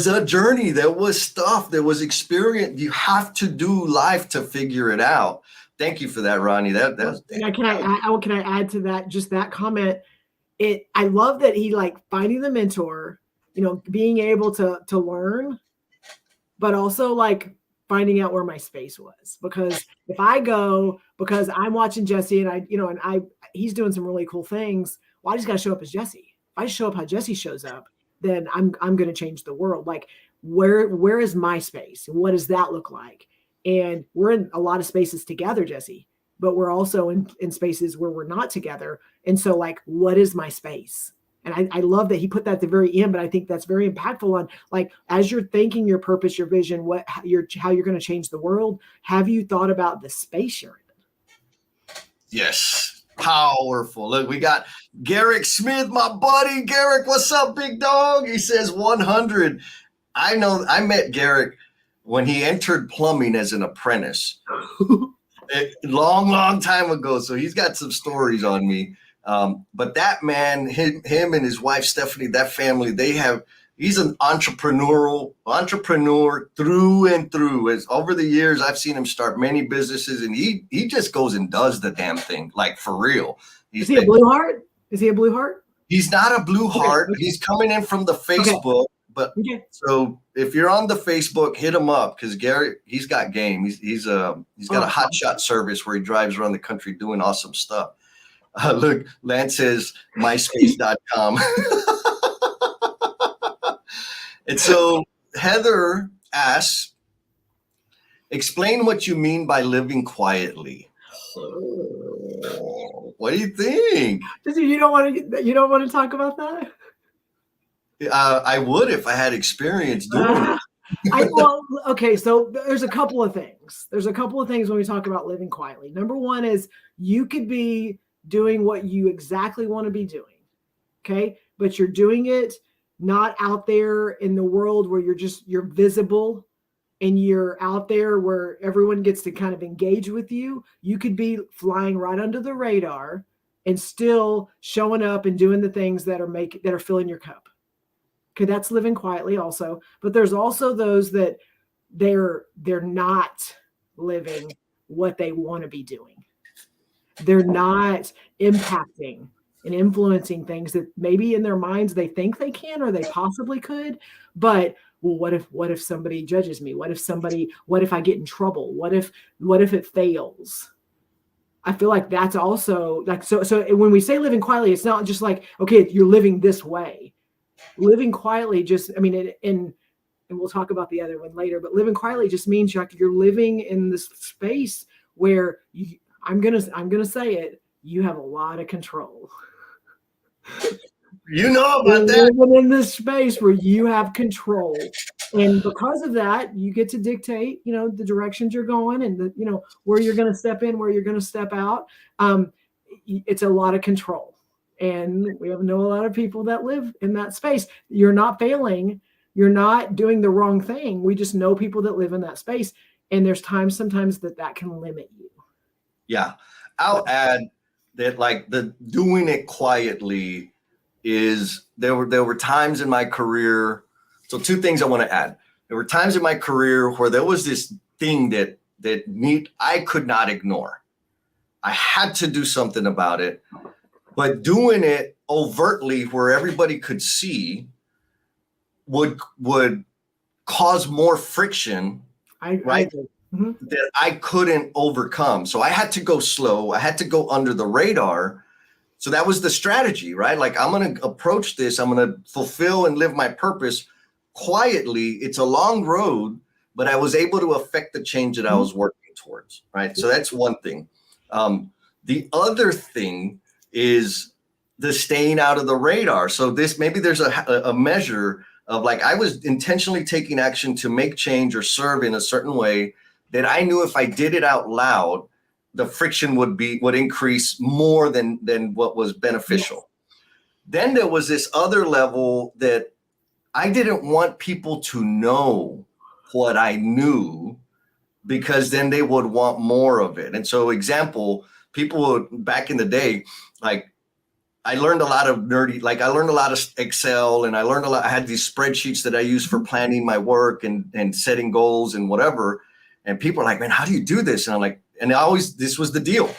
[SPEAKER 1] a journey. There was stuff, there was experience. You have to do life to figure it out. Thank you for that, Ronnie.
[SPEAKER 2] Can I add to that, just that comment? I love that he like finding the mentor, being able to learn, but also like finding out where my space was. Because if I go, because I'm watching Jesse and he's doing some really cool things. Well, I just got to show up as Jesse. If I show up how Jesse shows up, then I'm going to change the world. Like where is my space? What does that look like? And we're in a lot of spaces together, Jesse, but we're also in spaces where we're not together. And so like, what is my space? And I love that he put that at the very end, but I think that's very impactful on like, as you're thinking your purpose, your vision, how you're going to change the world. Have you thought about the space you're in?
[SPEAKER 1] Yes. Powerful. Look, we got Garrick Smith, my buddy. Garrick, what's up, big dog? He says 100. I know I met Garrick when he entered plumbing as an apprentice. Long time ago. So he's got some stories on me. But that man, him and his wife, Stephanie, that family, he's an entrepreneur through and through. As over the years, I've seen him start many businesses, and he just goes and does the damn thing, like for real.
[SPEAKER 2] Is he a blue heart? Is he a blue heart?
[SPEAKER 1] He's not a blue heart.
[SPEAKER 2] Okay.
[SPEAKER 1] He's coming in from the Facebook. Okay. But so if you're on the Facebook, hit him up because Gary, he's got game. He's got a hot shot service where he drives around the country doing awesome stuff. Look, Lance says myspace.com. And so Heather asks, explain what you mean by living quietly. What do you think?
[SPEAKER 2] You don't want to talk about that?
[SPEAKER 1] I would if I had experience doing it.
[SPEAKER 2] Okay, so there's a couple of things. When we talk about living quietly. Number one is you could be doing what you exactly want to be doing, okay? But you're doing it not out there in the world where you're visible and you're out there where everyone gets to kind of engage with you. You could be flying right under the radar and still showing up and doing the things that are filling your cup. Okay, that's living quietly also. But there's also those that they're not living what they want to be doing. They're not impacting and influencing things that maybe in their minds they think they can or they possibly could. But well, what if somebody judges me? What if I get in trouble? What if it fails? I feel like that's also like so when we say living quietly, it's not just like, okay, you're living this way. Living quietly and we'll talk about the other one later, but living quietly just means you're living in this space where I'm gonna say it, you have a lot of control.
[SPEAKER 1] You know about that.
[SPEAKER 2] Living in this space where you have control. And because of that, you get to dictate, the directions you're going and where you're going to step in, where you're going to step out. It's a lot of control. And we know a lot of people that live in that space. You're not failing. You're not doing the wrong thing. We just know people that live in that space. And there's sometimes that can limit you.
[SPEAKER 1] Yeah. I'll add that like the doing it quietly is there were times in my career. So two things I want to add. There were times in my career where there was this thing that I could not ignore. I had to do something about it, but doing it overtly where everybody could see would cause more friction, right? That I couldn't overcome. So I had to go slow. I had to go under the radar. So that was the strategy, right? Like, I'm going to approach this. I'm going to fulfill and live my purpose quietly. It's a long road, but I was able to affect the change that I was working towards, right? So that's one thing. The other thing is the staying out of the radar. So maybe there's a measure of, like, I was intentionally taking action to make change or serve in a certain way that I knew if I did it out loud, the friction would increase more than what was beneficial. Then there was this other level that I didn't want people to know what I knew, because then they would want more of it. And so, example, people would, back in the day, like, I learned a lot of nerdy, like, I learned a lot of Excel, and I had these spreadsheets that I use for planning my work and setting goals and whatever. And people are like, man, how do you do this? And I'm like, this was the deal.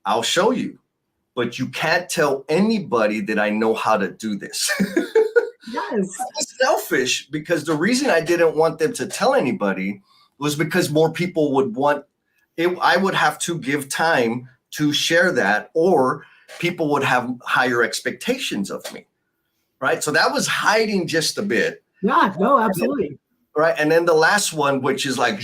[SPEAKER 1] I'll show you, but you can't tell anybody that I know how to do this.
[SPEAKER 2] Yes.
[SPEAKER 1] I was selfish, because the reason I didn't want them to tell anybody was because more people would want it. I would have to give time to share that, or people would have higher expectations of me, right? So that was hiding just a bit.
[SPEAKER 2] Yeah, no, absolutely.
[SPEAKER 1] Right. And then the last one, which is like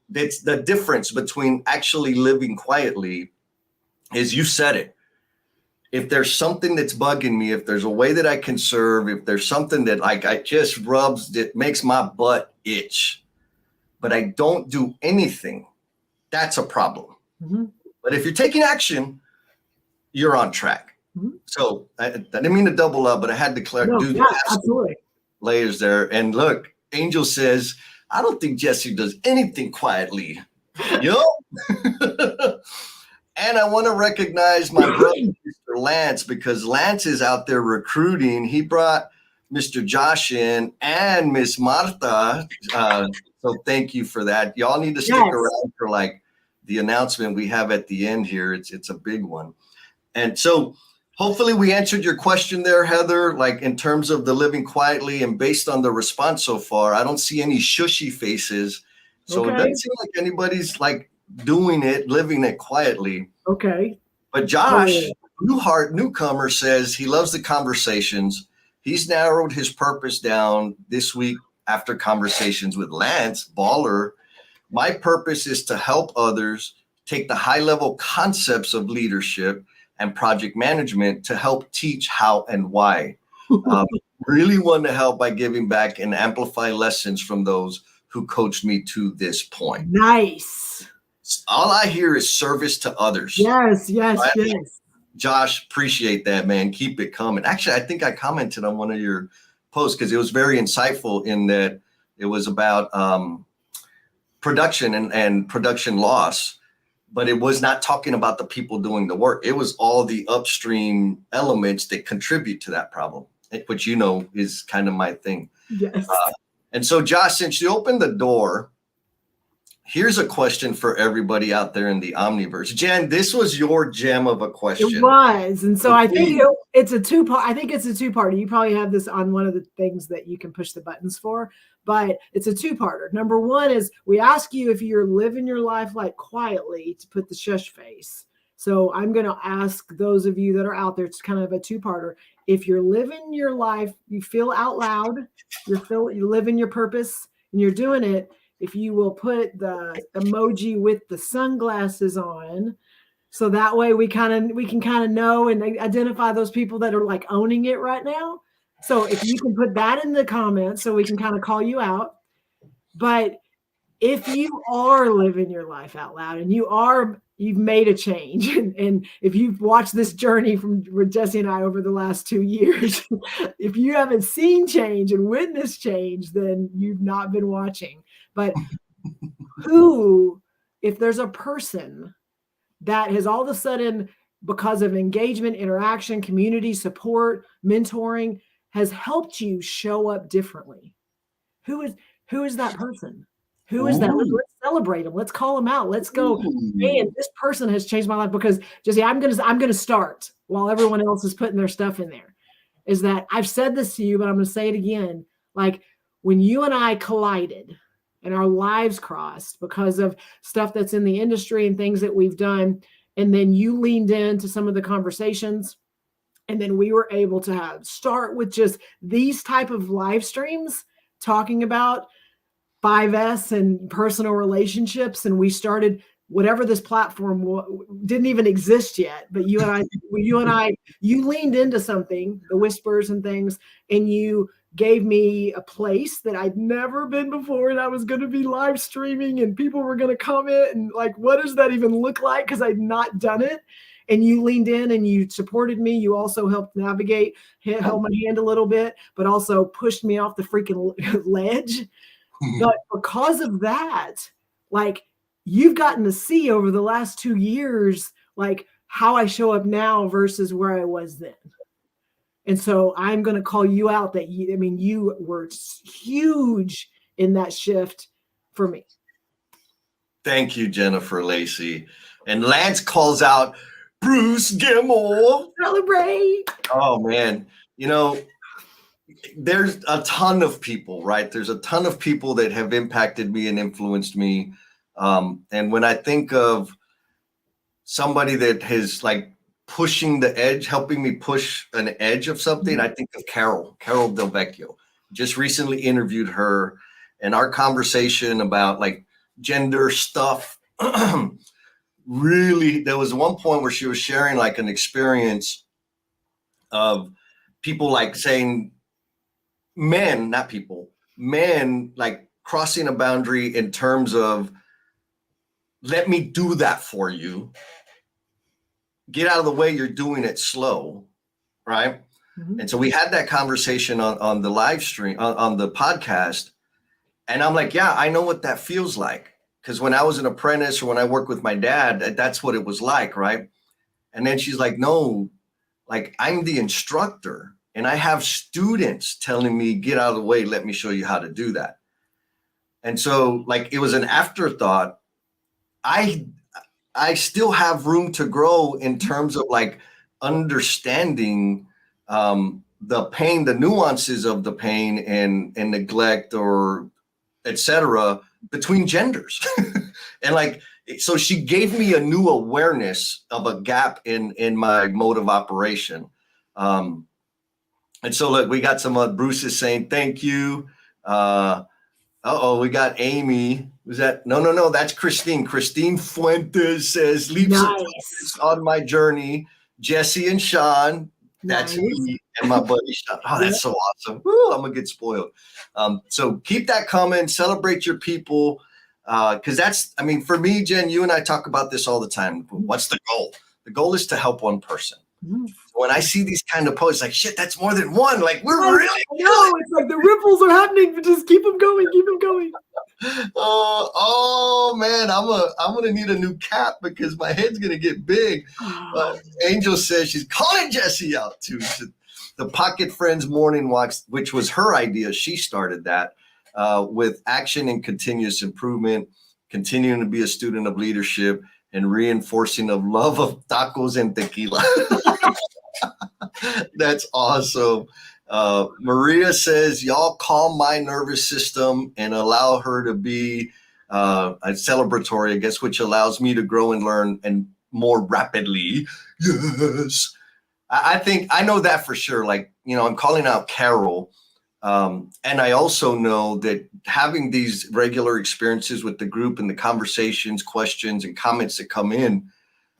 [SPEAKER 1] that's the difference between actually living quietly, is, you said it. If there's something that's bugging me, if there's a way that I can serve, if there's something that, like, it makes my butt itch, but I don't do anything, that's a problem. But if you're taking action, you're on track. So I didn't mean to double up, but I had to
[SPEAKER 2] absolutely.
[SPEAKER 1] Layers there. And look, Angel says, I don't think Jesse does anything quietly. Yo. And I want to recognize my brother, Mr. Lance, because Lance is out there recruiting. He brought Mr. Josh in and Miss Martha. So thank you for that. Y'all need to stick around for, like, the announcement we have at the end here. It's a big one. And so hopefully we answered your question there, Heather, like, in terms of the living quietly, and based on the response so far, I don't see any shushy faces. So It doesn't seem like anybody's, like, doing it, living it quietly.
[SPEAKER 2] Okay.
[SPEAKER 1] But Josh, newcomer, says he loves the conversations. He's narrowed his purpose down this week after conversations with Lance, baller. My purpose is to help others take the high-level concepts of leadership and project management to help teach how and why. Really want to help by giving back and amplify lessons from those who coached me to this point.
[SPEAKER 2] Nice.
[SPEAKER 1] All I hear is service to others.
[SPEAKER 2] Yes.
[SPEAKER 1] Josh, appreciate that, man. Keep it coming. Actually, I think I commented on one of your posts because it was very insightful in that it was about production and production loss, but it was not talking about the people doing the work. It was all the upstream elements that contribute to that problem, which, you know, is kind of my thing.
[SPEAKER 2] Yes.
[SPEAKER 1] And so, Josh, since you opened the door, here's a question for everybody out there in the Omniverse. Jen, this was your gem of a question.
[SPEAKER 2] It was. And so I think it's a two-part. I think it's a two-parter. You probably have this on one of the things that you can push the buttons for, but it's a two-parter. Number one is we ask you if you're living your life like quietly to put the shush face. So I'm going to ask those of you that are out there, it's kind of a two-parter. If you're living your life, you feel out loud, you're living your purpose and you're doing it, if you will put the emoji with the sunglasses on, so that way we can kind of know and identify those people that are like owning it right now. So if you can put that in the comments so we can kind of call you out. But if you are living your life out loud and you've made a change, and if you've watched this journey from Jesse and I over the last 2 years, if you haven't seen change and witnessed change, then you've not been watching. But if there's a person that has all of a sudden, because of engagement, interaction, community support, mentoring, has helped you show up differently, who is that person? Who is that? Let's celebrate them. Let's call them out. Let's go, man, this person has changed my life. Because Jesse, I'm gonna start while everyone else is putting their stuff in there. is that I've said this to you, but I'm going to say it again. Like when you and I collided and our lives crossed because of stuff that's in the industry and things that we've done, and then you leaned into some of the conversations, and then we were able to start with just these type of live streams talking about 5S and personal relationships. And we started whatever this platform didn't even exist yet, but you leaned into something, the whispers and things, and you gave me a place that I'd never been before. And I was going to be live streaming and people were going to comment and like, what does that even look like? Because I'd not done it. And you leaned in and you supported me. You also helped navigate, held my hand a little bit, but also pushed me off the freaking ledge. But because of that, like you've gotten to see over the last 2 years, like how I show up now versus where I was then. And so I'm going to call you out that you were huge in that shift for me.
[SPEAKER 1] Thank you, Jennifer Lacey. And Lance calls out Bruce Gilmore.
[SPEAKER 2] Celebrate.
[SPEAKER 1] Oh man. You know, there's a ton of people, right? There's a ton of people that have impacted me and influenced me. And when I think of somebody that has like pushing the edge, helping me push an edge of something, I think of Carol Del Vecchio. Just recently interviewed her, and our conversation about like gender stuff. Really, there was one point where she was sharing like an experience of people like saying men, not people, men like crossing a boundary in terms of, let me do that for you. Get out of the way, you're doing it slow, right? Mm-hmm. And so we had that conversation on the live stream, on the podcast. And I'm like, yeah, I know what that feels like. Because when I was an apprentice or when I worked with my dad, that's what it was like, right? And then she's like, no, like I'm the instructor and I have students telling me, get out of the way, let me show you how to do that. And so like it was an afterthought. I still have room to grow in terms of like understanding the pain, the nuances of the pain and neglect or et cetera between genders. And like, so she gave me a new awareness of a gap in my mode of operation. And so look, we got some Bruce is saying, thank you. We got Amy. Was that? No, that's Christine. Christine Fuentes says, leaps on my journey. Jesse and Sean. That's me and my buddy Sean. Oh, that's so awesome. Woo, I'm going to get spoiled. So keep that coming. Celebrate your people. Because that's, I mean, for me, Jen, you and I talk about this all the time. What's the goal? The goal is to help one person. When I see these kind of posts, like, shit, that's more than one. Like, we're really
[SPEAKER 2] no, it's like the ripples are happening, but just keep them going, keep them going.
[SPEAKER 1] Oh man, I'm gonna need a new cap because my head's gonna get big. Angel says she's calling Jesse out too. The Pocket Friends Morning Walks, which was her idea. She started that with action and continuous improvement, continuing to be a student of leadership, and reinforcing of love of tacos and tequila. That's awesome. Maria says, y'all calm my nervous system and allow her to be a celebratory, I guess, which allows me to grow and learn and more rapidly. Yes. I think I know that for sure. Like, you know, I'm calling out Carol. And I also know that having these regular experiences with the group and the conversations, questions, and comments that come in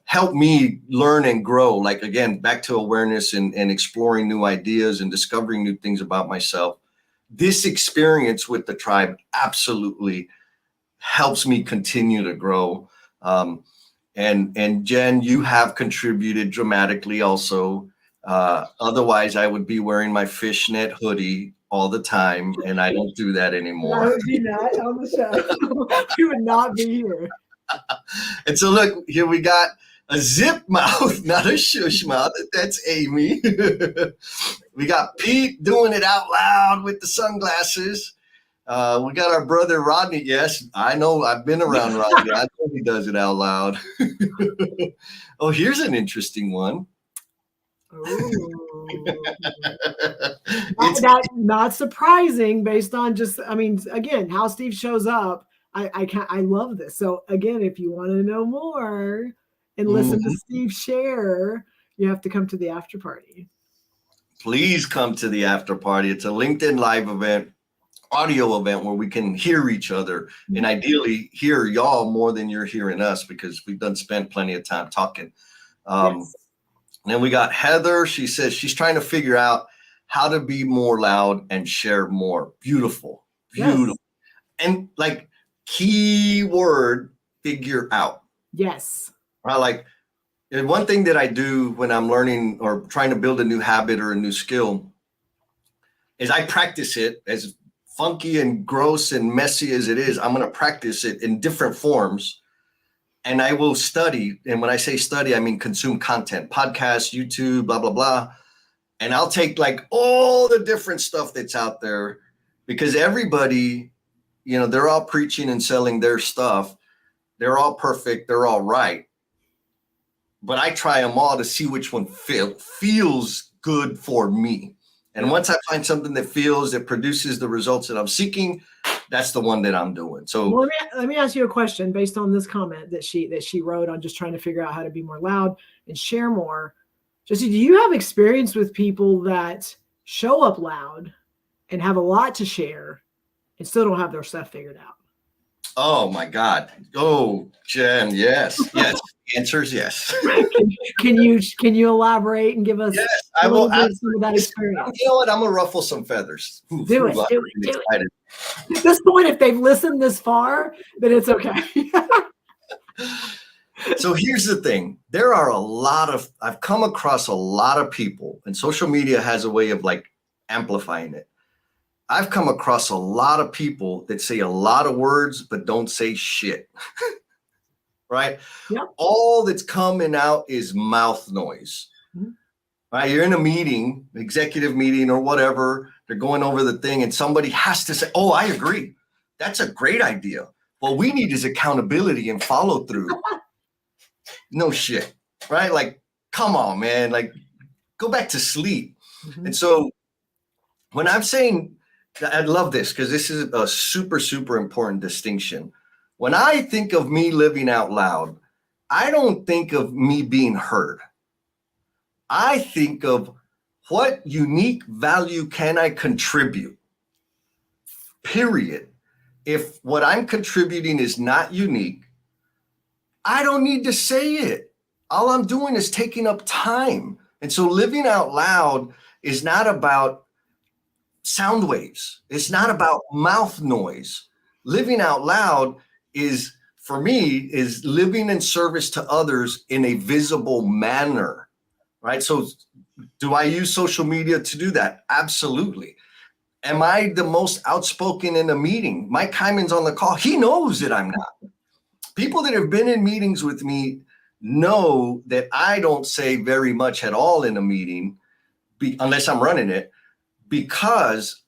[SPEAKER 1] help me learn and grow. Like, again, back to awareness and exploring new ideas and discovering new things about myself. This experience with the tribe absolutely helps me continue to grow. And Jen, you have contributed dramatically also. Otherwise, I would be wearing my fishnet hoodie all the time, and I don't do that anymore.
[SPEAKER 2] I would be not on the show. You would not be here.
[SPEAKER 1] And so look, here we got a zip mouth, not a shush mouth. That's Amy. We got Pete doing it out loud with the sunglasses. We got our brother Rodney. Yes, I know. I've been around Rodney. I know he does it out loud. Oh, here's an interesting one.
[SPEAKER 2] Oh,
[SPEAKER 1] It's
[SPEAKER 2] not surprising based on just, I mean, again, how Steve shows up. I love this. So again, if you want to know more and listen to
[SPEAKER 1] Mhm.
[SPEAKER 2] Steve share, you have to come to the after party.
[SPEAKER 1] Please come to the after party. It's a LinkedIn live event, audio event where we can hear each other and ideally hear y'all more than you're hearing us because we've spent plenty of time talking.
[SPEAKER 2] Yes.
[SPEAKER 1] And then we got Heather. She says she's trying to figure out how to be more loud and share more. Beautiful, beautiful.
[SPEAKER 2] Yes.
[SPEAKER 1] And like key word, figure out.
[SPEAKER 2] Yes.
[SPEAKER 1] Right? Like, and one thing that I do when I'm learning or trying to build a new habit or a new skill is I practice it. As funky and gross and messy as it is, I'm going to practice it in different forms. And I will study. And when I say study, I mean consume content, podcasts, YouTube, blah, blah, blah. And I'll take like all the different stuff that's out there because everybody, you know, they're all preaching and selling their stuff. They're all perfect. They're all right. But I try them all to see which one feels good for me. And once I find something that produces the results that I'm seeking, that's the one that I'm doing. So
[SPEAKER 2] well, let me ask you a question based on this comment that she wrote on just trying to figure out how to be more loud and share more. Jesse, do you have experience with people that show up loud and have a lot to share and still don't have their stuff figured out?
[SPEAKER 1] oh my God. Oh, Jen, yes. Yes. The answer is yes.
[SPEAKER 2] Can you elaborate and give us
[SPEAKER 1] Yes,
[SPEAKER 2] a
[SPEAKER 1] I
[SPEAKER 2] little
[SPEAKER 1] will.
[SPEAKER 2] bit of that experience?
[SPEAKER 1] You know what? I'm gonna ruffle some feathers.
[SPEAKER 2] Do it. At this point, if they've listened this far, then it's okay.
[SPEAKER 1] So here's the thing. I've come across a lot of people, and social media has a way of like amplifying it. I've come across a lot of people that say a lot of words, but don't say shit. Right?
[SPEAKER 2] Yep.
[SPEAKER 1] All that's coming out is mouth noise.
[SPEAKER 2] Mm-hmm.
[SPEAKER 1] Right? You're in a meeting, executive meeting or whatever. They're going over the thing, and somebody has to say, "Oh, I agree. That's a great idea." What we need is accountability and follow through. No shit, right? Like, come on, man. Like, go back to sleep.
[SPEAKER 2] Mm-hmm.
[SPEAKER 1] And so when I'm saying, I love this because this is a super, super important distinction. When I think of me living out loud, I don't think of me being heard. I think of what unique value can I contribute? Period. If what I'm contributing is not unique, I don't need to say it. All I'm doing is taking up time. And so living out loud is not about sound waves. It's not about mouth noise. Living out loud is, for me, is living in service to others in a visible manner, right? So do I use social media to do that? Absolutely. Am I the most outspoken in a meeting? Mike Hyman's on the call. He knows that I'm not. People that have been in meetings with me know that I don't say very much at all in a meeting unless I'm running it, because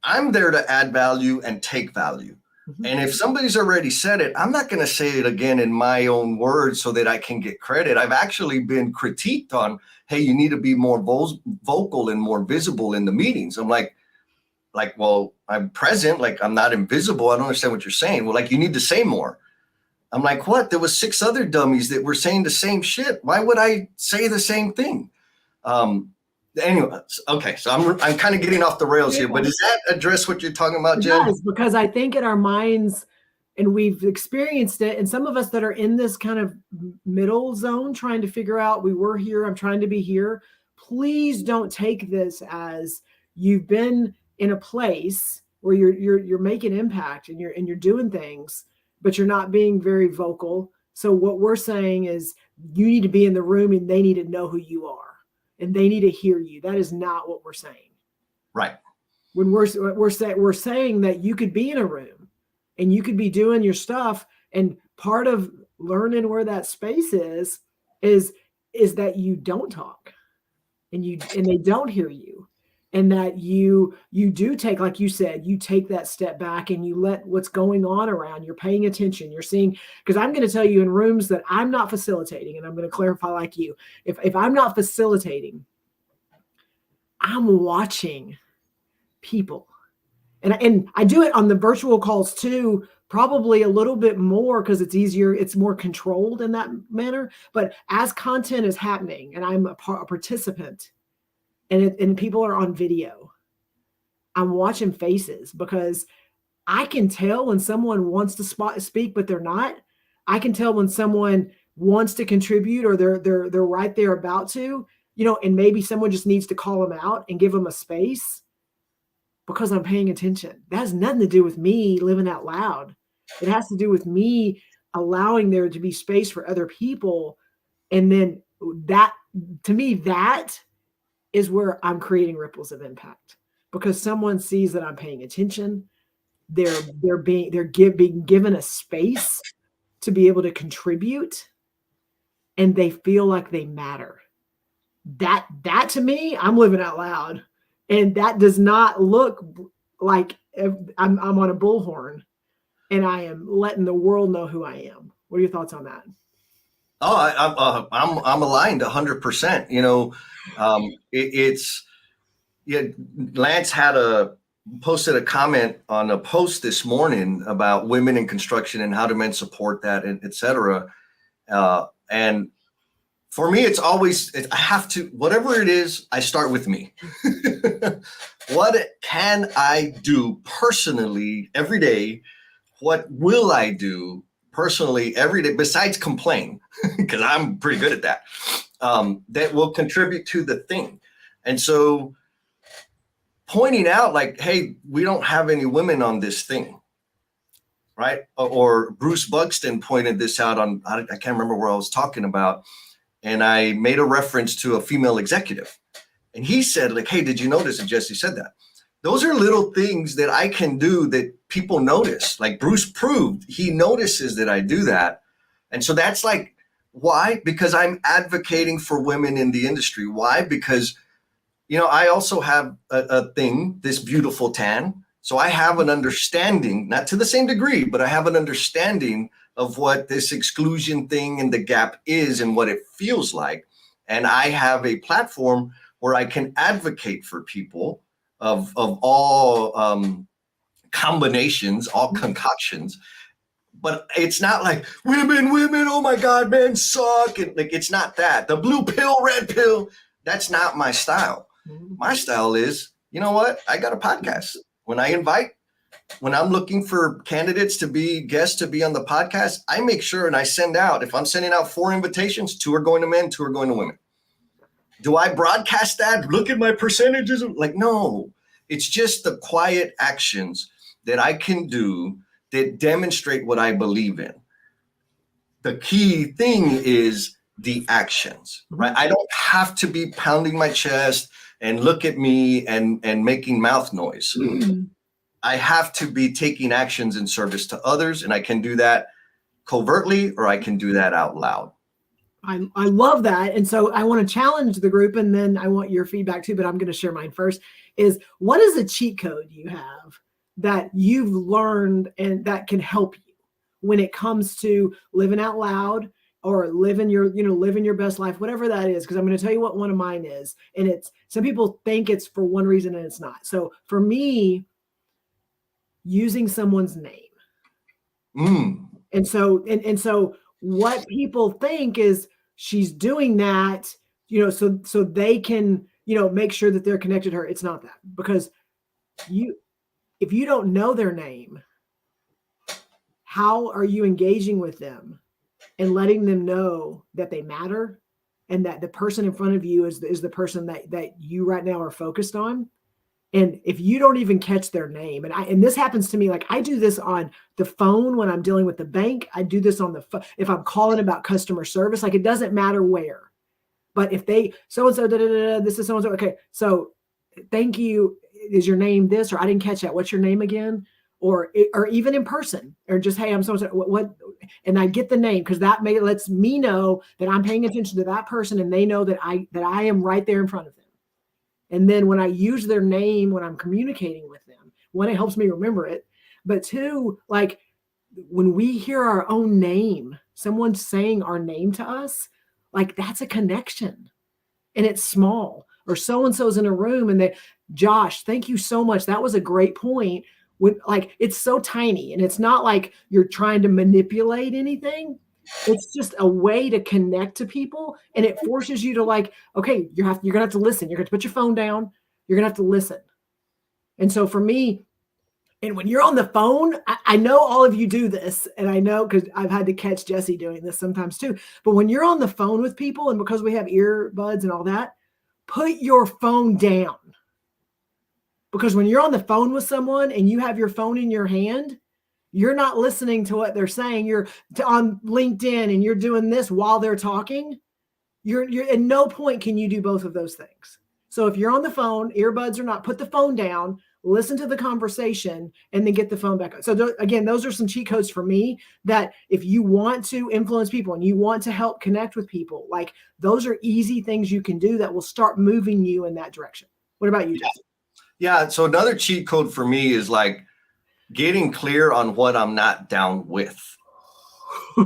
[SPEAKER 1] I'm there to add value and take value. Mm-hmm. And if somebody's already said it, I'm not going to say it again in my own words so that I can get credit. I've actually been critiqued on, hey, you need to be more vocal and more visible in the meetings. I'm like, well, I'm present. Like, I'm not invisible. I don't understand what you're saying. Well, like, you need to say more. I'm like, what? There was 6 other dummies that were saying the same shit. Why would I say the same thing? Anyway, okay, so I'm kind of getting off the rails here, but does that address what you're talking about, Jen?
[SPEAKER 2] It does, because I think in our minds, and we've experienced it, and some of us that are in this kind of middle zone trying to figure out, we were here, I'm trying to be here. Please don't take this as you've been in a place where you're making impact and you're doing things, but you're not being very vocal. So what we're saying is you need to be in the room and they need to know who you are and they need to hear you. That is not what we're saying.
[SPEAKER 1] Right.
[SPEAKER 2] When we're saying that you could be in a room and you could be doing your stuff, and part of learning where that space is that you don't talk and they don't hear you. And that you do take, like you said, you take that step back and you let what's going on around, you're paying attention, you're seeing, because I'm going to tell you in rooms that I'm not facilitating, and I'm going to clarify like you, if I'm not facilitating I'm watching people. And I do it on the virtual calls too, probably a little bit more because it's easier, it's more controlled in that manner. But as content is happening and I'm a participant and people are on video, I'm watching faces because I can tell when someone wants to speak, but they're not. I can tell when someone wants to contribute or they're right there about to, and maybe someone just needs to call them out and give them a space because I'm paying attention. That has nothing to do with me living out loud. It has to do with me allowing there to be space for other people. And then that, to me, that is where I'm creating ripples of impact because someone sees that I'm paying attention. They're being given a space to be able to contribute, and they feel like they matter. That to me, I'm living out loud, and that does not look like I'm on a bullhorn, and I am letting the world know who I am. What are your thoughts on that?
[SPEAKER 1] Oh, I'm aligned 100%. It's yeah. Lance posted a comment on a post this morning about women in construction and how do men support that, and et cetera. And for me, it's always, I have to, whatever it is, I start with me. What can I do personally every day? What will I do personally every day besides complain? Because I'm pretty good at that. That will contribute to the thing. And so pointing out like, hey, we don't have any women on this thing. Right. Or Bruce Buxton pointed this out on, I can't remember where I was talking about. And I made a reference to a female executive. And he said, like, hey, did you notice? And Jesse said that. Those are little things that I can do that people notice. Like Bruce proved, he notices that I do that. And so that's like, why? Because I'm advocating for women in the industry. Why? Because, I also have a thing, this beautiful tan. So I have an understanding, not to the same degree, but I have an understanding of what this exclusion thing and the gap is and what it feels like. And I have a platform where I can advocate for people of all combinations, all concoctions. But it's not like women, oh my God, men suck. And like, it's not that. The blue pill, red pill, that's not my style. My style is, you know what? I got a podcast. When I'm looking for candidates to be guests to be on the podcast, I make sure and I send out, if I'm sending out 4 invitations, 2 are going to men, 2 are going to women. Do I broadcast that? Look at my percentages. Like, no, it's just the quiet actions that I can do that demonstrate what I believe in. The key thing is the actions, right? I don't have to be pounding my chest and look at me and making mouth noise. I have to be taking actions in service to others, and I can do that covertly or I can do that out loud.
[SPEAKER 2] I love that. And so I want to challenge the group, and then I want your feedback too, but I'm going to share mine first. Is what is a cheat code you have that you've learned and that can help you when it comes to living out loud or living your best life, whatever that is? Because I'm going to tell you what one of mine is. And it's, some people think it's for one reason and it's not. So for me, using someone's name. And so what people think is she's doing that, so they can, make sure that they're connected to her. It's not that, because if you don't know their name, how are you engaging with them and letting them know that they matter and that the person in front of you is the person that you right now are focused on? And if you don't even catch their name, and this happens to me, like I do this on the phone when I'm dealing with the bank. I do this on the phone if I'm calling about customer service. Like, it doesn't matter where, but if they so-and-so, this is so-and-so. Okay, so thank you. Is your name this? Or I didn't catch that. What's your name again? Or even in person, or just, hey, I'm so-and-so. What? And I get the name because that lets me know that I'm paying attention to that person, and they know that I am right there in front of them. And then when I use their name, when I'm communicating with them, one, it helps me remember it. But two, like when we hear our own name, someone saying our name to us, like that's a connection, and it's small. or so-and-so's in a room and Josh, thank you so much. That was a great point. When like, it's so tiny and it's not like you're trying to manipulate anything. It's just a way to connect to people. And it forces you to like, okay, you're going to have to listen. You're going to put your phone down. You're going to have to listen. And so for me, and when you're on the phone, I know all of you do this, and I know because I've had to catch Jesse doing this sometimes too. But when you're on the phone with people, and because we have earbuds and all that, put your phone down. Because when you're on the phone with someone and you have your phone in your hand, you're not listening to what they're saying. You're on LinkedIn and you're doing this while they're talking. You're at no point can you do both of those things. So if you're on the phone, earbuds or not, put the phone down, listen to the conversation, and then get the phone back up. So again, those are some cheat codes for me that if you want to influence people and you want to help connect with people, like those are easy things you can do that will start moving you in that direction. What about you, Jesse?
[SPEAKER 1] Yeah. So another cheat code for me is like getting clear on what I'm not down with.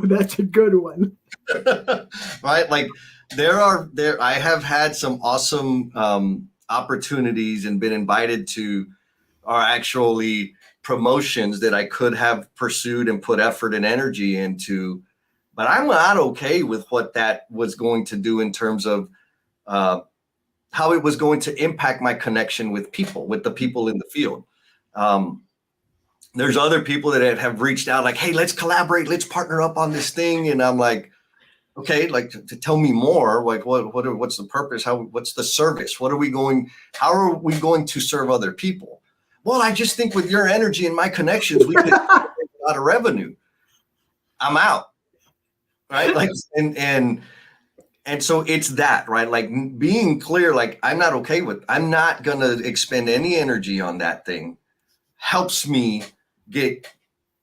[SPEAKER 2] That's a good one.
[SPEAKER 1] Right? Like I have had some awesome opportunities and been invited to are actually promotions that I could have pursued and put effort and energy into, but I'm not okay with what that was going to do in terms of how it was going to impact my connection with people, with the people in the field. There's other people that have reached out like, hey, let's collaborate, let's partner up on this thing. And I'm like, okay, like to tell me more, like what's the purpose? What's the service? How are we going to serve other people? Well, I just think with your energy and my connections, we could make a lot of revenue. I'm out. Right. Like, and so it's that, right? Like being clear, like I'm not going to expend any energy on that thing helps me get,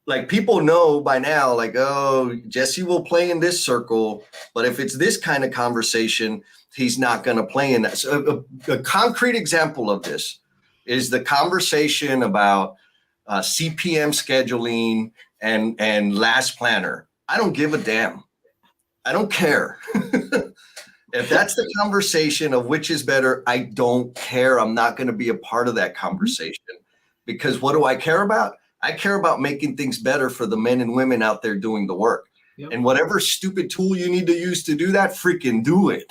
[SPEAKER 1] like people know by now, like, oh, Jesse will play in this circle, but if it's this kind of conversation, he's not going to play in that. So a concrete example of this is the conversation about CPM scheduling and last planner. I don't give a damn. I don't care. If that's the conversation of which is better, I don't care. I'm not going to be a part of that conversation because what do I care about? I care about making things better for the men and women out there doing the work. Yep. And whatever stupid tool you need to use to do that, freaking do it.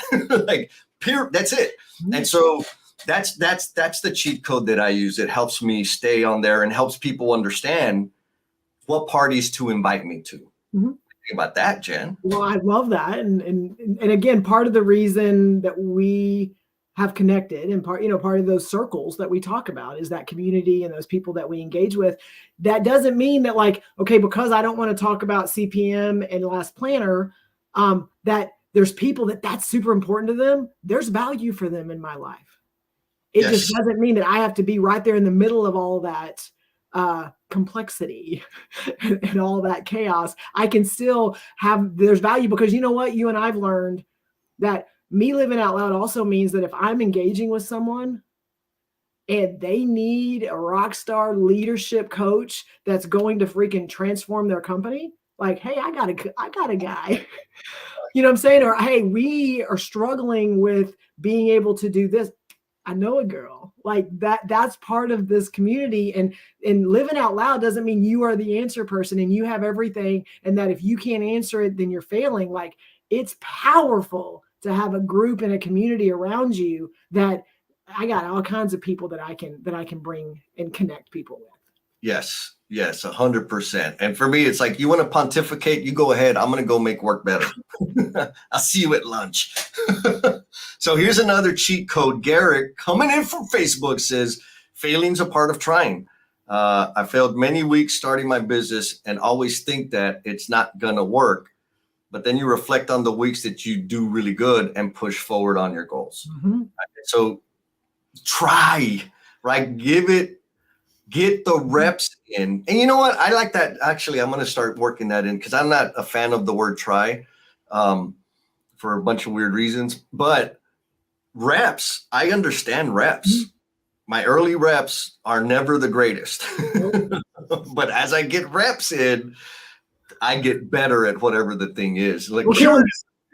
[SPEAKER 1] Like, that's it. And so that's the cheat code that I use. It helps me stay on there and helps people understand what parties to invite me to. Mm-hmm. Think about that, Jen.
[SPEAKER 2] Well, I love that. And again, part of the reason that we have connected and part of those circles that we talk about is that community and those people that we engage with. That doesn't mean that like, okay, because I don't want to talk about CPM and last planner, that there's people that's super important to them. There's value for them in my life. It just doesn't mean that I have to be right there in the middle of all that complexity and all that chaos. I can still there's value because you know what? You and I've learned that me living out loud also means that if I'm engaging with someone and they need a rock star leadership coach that's going to freaking transform their company, like, hey, I got a guy, you know what I'm saying? Or, hey, we are struggling with being able to do this. I know a girl like that's part of this community, and living out loud doesn't mean you are the answer person and you have everything. And that if you can't answer it, then you're failing. Like, it's powerful to have a group and a community around you that I got all kinds of people that I can bring and connect people with.
[SPEAKER 1] Yes, 100%. And for me, it's like, you want to pontificate, you go ahead. I'm going to go make work better. I'll see you at lunch. So here's another cheat code. Garrett coming in from Facebook says, failing's a part of trying. I failed many weeks starting my business and always think that it's not going to work. But then you reflect on the weeks that you do really good and push forward on your goals. Mm-hmm. So try, right? Get the reps in. And you know what? I like that. Actually, I'm going to start working that in because I'm not a fan of the word try for a bunch of weird reasons. But reps, I understand reps. Mm-hmm. My early reps are never the greatest. But as I get reps in, I get better at whatever the thing is. Like,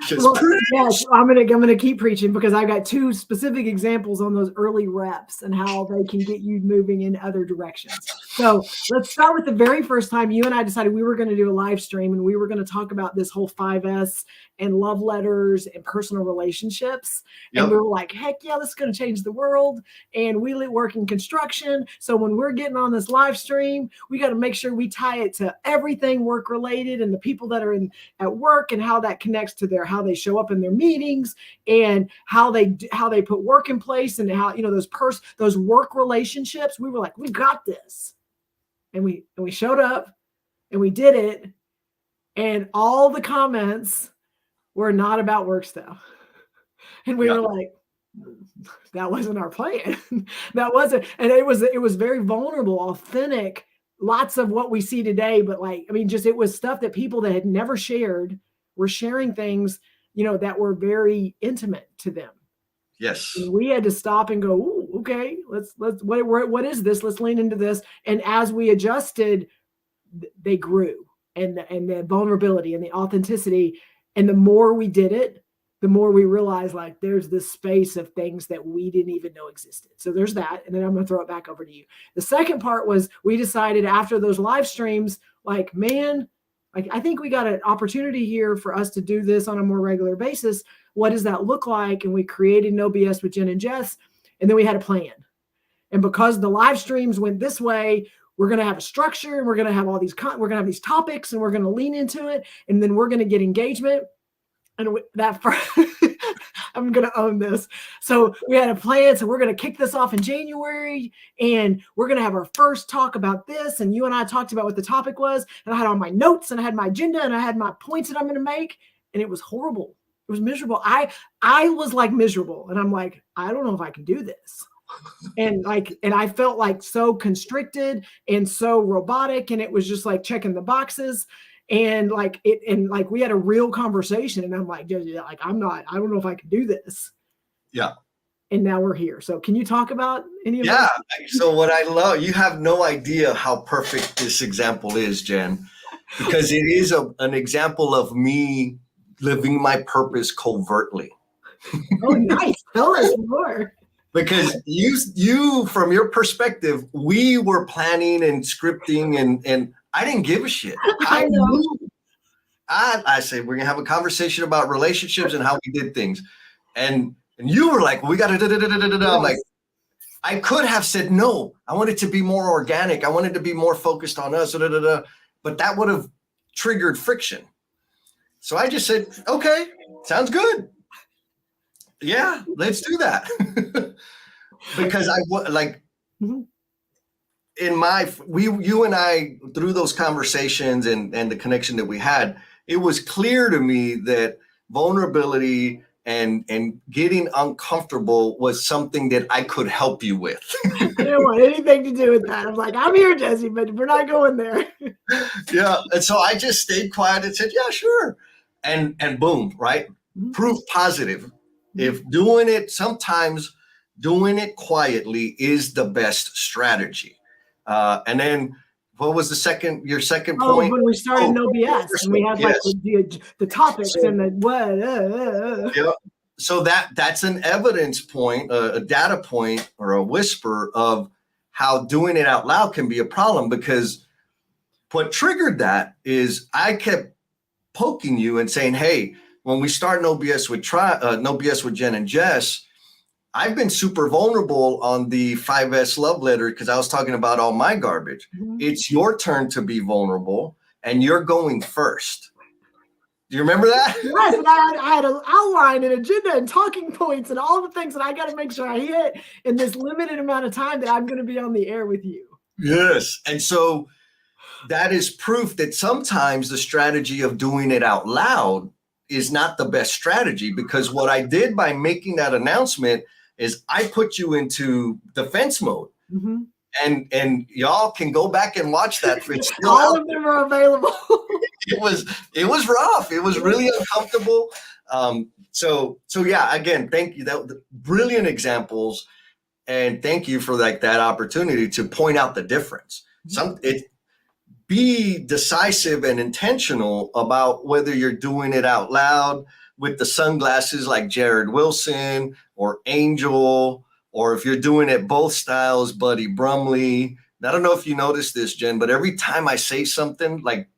[SPEAKER 1] Just
[SPEAKER 2] Well,
[SPEAKER 1] preach.
[SPEAKER 2] yes, I'm gonna keep preaching because I've got two specific examples on those early reps and how they can get you moving in other directions. So let's start with the very first time you and I decided we were going to do a live stream and we were going to talk about this whole 5S and love letters and personal relationships. And
[SPEAKER 1] Yep.
[SPEAKER 2] we were like, heck yeah, this is going to change the world. And we work in construction. So when we're getting on this live stream, we got to make sure we tie it to everything work related and the people that are at work and how that connects to how they show up in their meetings and how they put work in place and how, those work relationships. We were like, we got this. And we showed up and we did it. And all the comments were not about work stuff. And we were like, that wasn't our plan. That wasn't. And it was very vulnerable, authentic, lots of what we see today. But it was stuff that people that had never shared were sharing things, that were very intimate to them.
[SPEAKER 1] Yes.
[SPEAKER 2] And we had to stop and go, ooh, okay, what is this? Let's lean into this. And as we adjusted, they grew, and the vulnerability and the authenticity. And the more we did it, the more we realized there's this space of things that we didn't even know existed. So there's that. And then I'm going to throw it back over to you. The second part was we decided after those live streams, I think we got an opportunity here for us to do this on a more regular basis. What does that look like? And we created NoBS with Jen and Jess, and then we had a plan. And because the live streams went this way, we're going to have a structure, and we're going to have we're going to have these topics, and we're going to lean into it, and then we're going to get engagement. And I'm going to own this. So we had a plan. So we're going to kick this off in January, and we're going to have our first talk about this. And you and I talked about what the topic was, and I had all my notes, and I had my agenda, and I had my points that I'm going to make. And it was horrible. It was miserable. I was miserable, and I'm like, I don't know if I can do this. And I felt so constricted and so robotic, and it was just checking the boxes. And we had a real conversation, and I'm like, I don't know if I can do this.
[SPEAKER 1] Yeah.
[SPEAKER 2] And now we're here. So can you talk about any of
[SPEAKER 1] that?
[SPEAKER 2] Yeah.
[SPEAKER 1] So what I love, you have no idea how perfect this example is, Jen, because it is an example of me living my purpose covertly.
[SPEAKER 2] Oh, nice. Tell us more.
[SPEAKER 1] Because you, from your perspective, we were planning and scripting and I didn't give a shit. I know. I said, we're going to have a conversation about relationships and how we did things. And you were like, we got to da-da-da-da-da-da. I'm like, I could have said, no, I want it to be more organic. I wanted to be more focused on us, da-da-da-da. But that would have triggered friction. So I just said, okay, sounds good. Yeah, let's do that. Because you and I, through those conversations and the connection that we had, it was clear to me that vulnerability and getting uncomfortable was something that I could help you with.
[SPEAKER 2] I didn't want anything to do with that. I'm like, I'm here, Jesse, but we're not going there.
[SPEAKER 1] Yeah. And so I just stayed quiet and said, yeah, sure. And boom, right? Mm-hmm. Proof positive. Mm-hmm. If sometimes doing it quietly is the best strategy. And then what was your second point?
[SPEAKER 2] When we started NoBS, and we had the topics and the what.
[SPEAKER 1] Yeah. So that's an evidence point, a data point or a whisper of how doing it out loud can be a problem, because what triggered that is I kept poking you and saying, hey, when we start NoBS with Jen and Jess, I've been super vulnerable on the 5S love letter because I was talking about all my garbage. Mm-hmm. It's your turn to be vulnerable, and you're going first. Do you remember that?
[SPEAKER 2] Yes, and I had an outline and agenda and talking points and all the things that I got to make sure I hit in this limited amount of time that I'm going to be on the air with you.
[SPEAKER 1] Yes. And so that is proof that sometimes the strategy of doing it out loud is not the best strategy, because what I did by making that announcement is I put you into defense mode. Mm-hmm. And y'all can go back and watch that. It's still
[SPEAKER 2] all of them are available.
[SPEAKER 1] It was rough. It was really uncomfortable. So yeah, again, thank you. That brilliant examples, and thank you for that opportunity to point out the difference. Be decisive and intentional about whether you're doing it out loud, with the sunglasses like Jared Wilson or Angel, or if you're doing it both styles, Buddy Brumley. I don't know if you noticed this, Jen, but every time I say something, like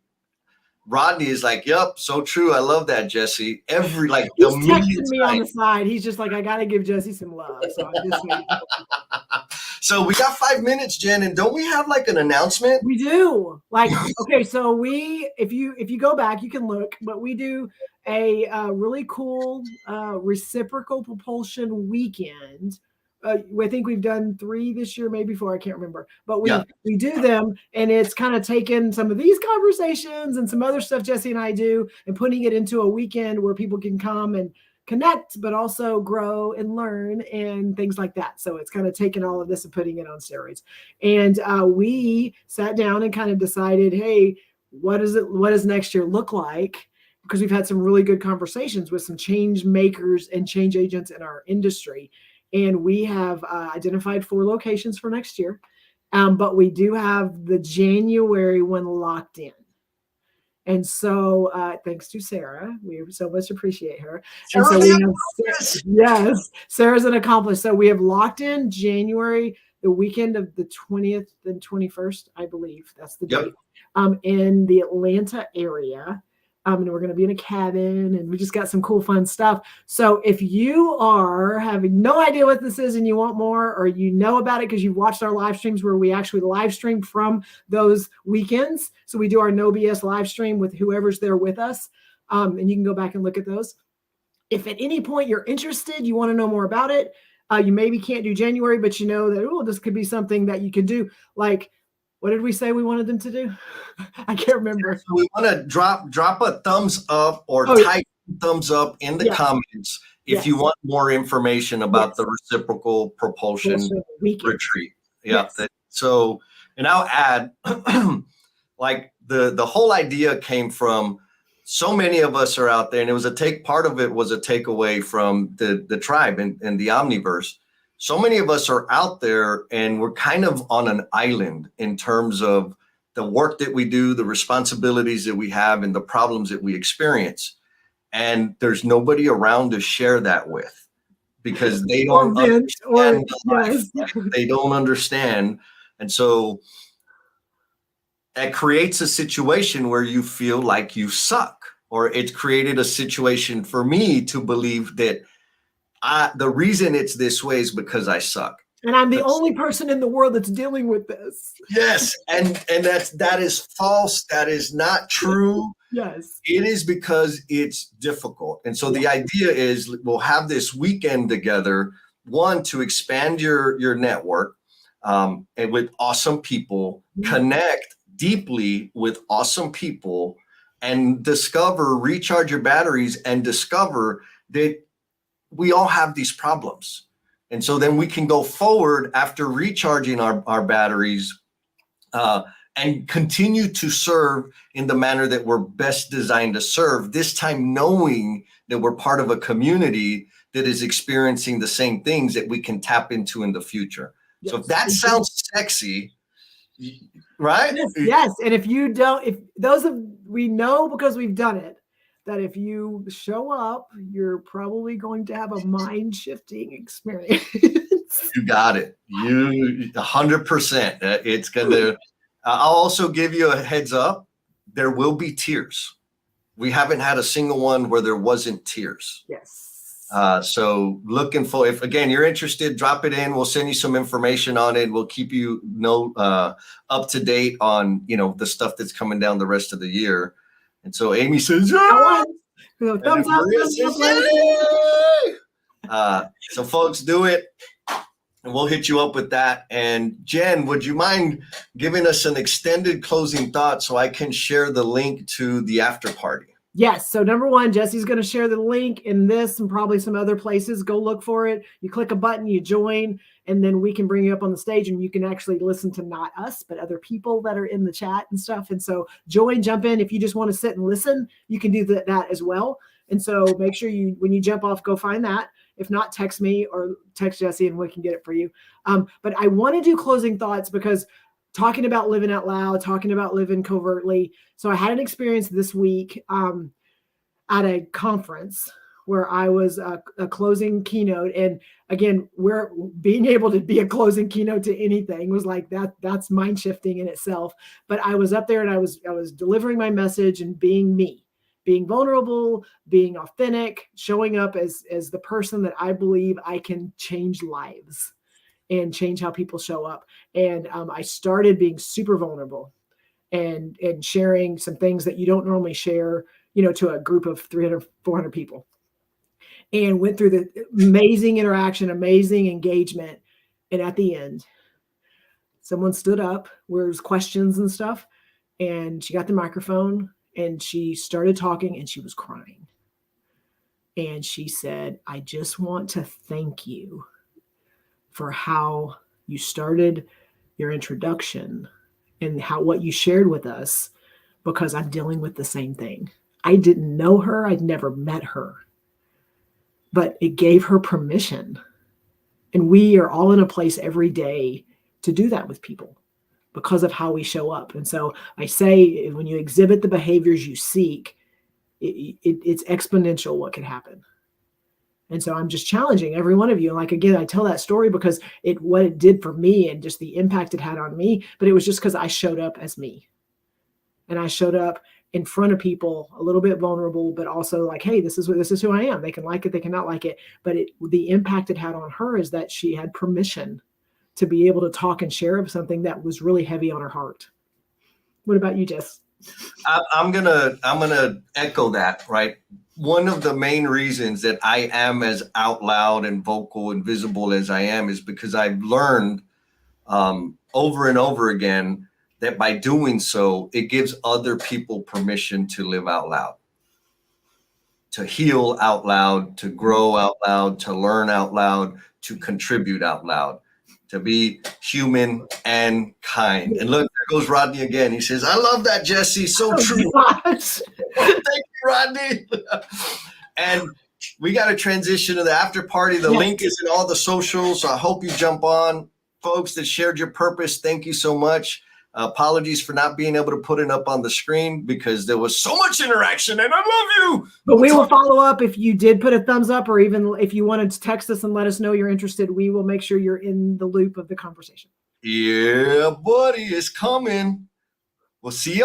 [SPEAKER 1] Rodney is like, "Yep, so true. I love that, Jesse." Every like
[SPEAKER 2] He's
[SPEAKER 1] a million
[SPEAKER 2] texting me on the
[SPEAKER 1] times.
[SPEAKER 2] side. He's just like, I got to give Jesse some love. So I'm just saying.
[SPEAKER 1] So we got 5 minutes, Jen, and don't we have like an announcement?
[SPEAKER 2] We do. Like, okay, so if you go back, you can look, but we do a really cool reciprocal propulsion weekend. I think we've done 3 this year, maybe 4. I can't remember, but we do them, and it's kind of taken some of these conversations and some other stuff Jesse and I do, and putting it into a weekend where people can come and connect, but also grow and learn and things like that. So it's kind of taking all of this and putting it on steroids. And we sat down and kind of decided, hey, what does next year look like? Because we've had some really good conversations with some change makers and change agents in our industry. And we have identified 4 locations for next year. But we do have the January one locked in. And so thanks to Sarah, we so much appreciate her. And so we have, yes, Sarah's an accomplice. So we have locked in January, the weekend of the 20th and 21st, I believe. That's the date. In the Atlanta area. And we're going to be in a cabin, and we just got some cool, fun stuff. So if you are having no idea what this is and you want more, or you know about it because you've watched our live streams where we actually live stream from those weekends. So we do our NoBS live stream with whoever's there with us. And you can go back and look at those. If at any point you're interested, you want to know more about it, you maybe can't do January, but you know that, oh, this could be something that you could do. Like, what did we say we wanted them to do? I can't remember.
[SPEAKER 1] So we want to drop a thumbs up or type thumbs up in the comments if you want more information about the reciprocal propulsion retreat. So, and I'll add, like the whole idea came from so many of us are out there, and it was part of it was a takeaway from the tribe and the Omniverse. So many of us are out there, and we're kind of on an island in terms of the work that we do, the responsibilities that we have, and the problems that we experience. And there's nobody around to share that with because they don't understand life. They don't understand. And so that creates a situation where you feel like you suck, or it's created a situation for me to believe that the reason it's this way is because I suck.
[SPEAKER 2] And I'm the only person in the world that's dealing with this.
[SPEAKER 1] Yes. And that is false. That is not true.
[SPEAKER 2] Yes.
[SPEAKER 1] It is because it's difficult. And so the idea is we'll have this weekend together, one, to expand your network and with awesome people, connect deeply with awesome people, and recharge your batteries and discover that we all have these problems. And so then we can go forward after recharging our batteries and continue to serve in the manner that we're best designed to serve, this time knowing that we're part of a community that is experiencing the same things that we can tap into in the future. Yes. So if that sounds sexy, right?
[SPEAKER 2] Yes. And if you don't, we know because we've done it, that if you show up, you're probably going to have a mind-shifting experience.
[SPEAKER 1] You got it. 100%. It's going to, I'll also give you a heads up. There will be tears. We haven't had a single one where there wasn't tears.
[SPEAKER 2] Yes.
[SPEAKER 1] So looking for, if again, you're interested, drop it in. We'll send you some information on it. We'll keep you up to date on, the stuff that's coming down the rest of the year. And so Amy says, yeah!
[SPEAKER 2] Thumbs up.
[SPEAKER 1] So folks, do it. And we'll hit you up with that. And Jen, would you mind giving us an extended closing thought so I can share the link to the after party?
[SPEAKER 2] Yes. So number one, Jesse's going to share the link in this and probably some other places. Go look for it. You click a button, you join, and then we can bring you up on the stage and you can actually listen to not us, but other people that are in the chat and stuff. And so join, jump in. If you just want to sit and listen, you can do that as well. And so make sure when you jump off, go find that. If not, text me or text Jesse and we can get it for you. But I want to do closing thoughts because talking about living out loud, talking about living covertly. So I had an experience this week at a conference where I was a closing keynote. And again, we're being able to be a closing keynote to anything was like that's mind shifting in itself. But I was up there and I was delivering my message and being me, being vulnerable, being authentic, showing up as the person that I believe I can change lives and change how people show up. And I started being super vulnerable and sharing some things that you don't normally share, to a group of 300, 400 people. And went through the amazing interaction, amazing engagement. And at the end, someone stood up where there's questions and stuff. And she got the microphone and she started talking and she was crying. And she said, I just want to thank you for how you started your introduction and what you shared with us, because I'm dealing with the same thing. I didn't know her. I'd never met her. But it gave her permission. And we are all in a place every day to do that with people because of how we show up. And so I say, when you exhibit the behaviors you seek, it's exponential what can happen. And so I'm just challenging every one of you. And like, again, I tell that story because what it did for me and just the impact it had on me, but it was just because I showed up as me. And I showed up in front of people a little bit vulnerable, but also like, hey, this is who I am. They can like it, they cannot like it. But the impact it had on her is that she had permission to be able to talk and share of something that was really heavy on her heart. What about you, Jess?
[SPEAKER 1] I'm gonna echo that, right? One of the main reasons that I am as out loud and vocal and visible as I am is because I've learned over and over again that by doing so, it gives other people permission to live out loud, to heal out loud, to grow out loud, to learn out loud, to contribute out loud, to be human and kind. And look, there goes Rodney again. He says, I love that, Jesse. So true.
[SPEAKER 2] Gosh.
[SPEAKER 1] Thank you, Rodney. And we got to transition to the after party. The link is in all the socials. So I hope you jump on. Folks that shared your purpose, thank you so much. Apologies for not being able to put it up on the screen because there was so much interaction and I love you.
[SPEAKER 2] But we will follow up if you did put a thumbs up, or even if you wanted to text us and let us know you're interested. We will make sure you're in the loop of the conversation.
[SPEAKER 1] Yeah, buddy, it's coming. We'll see you.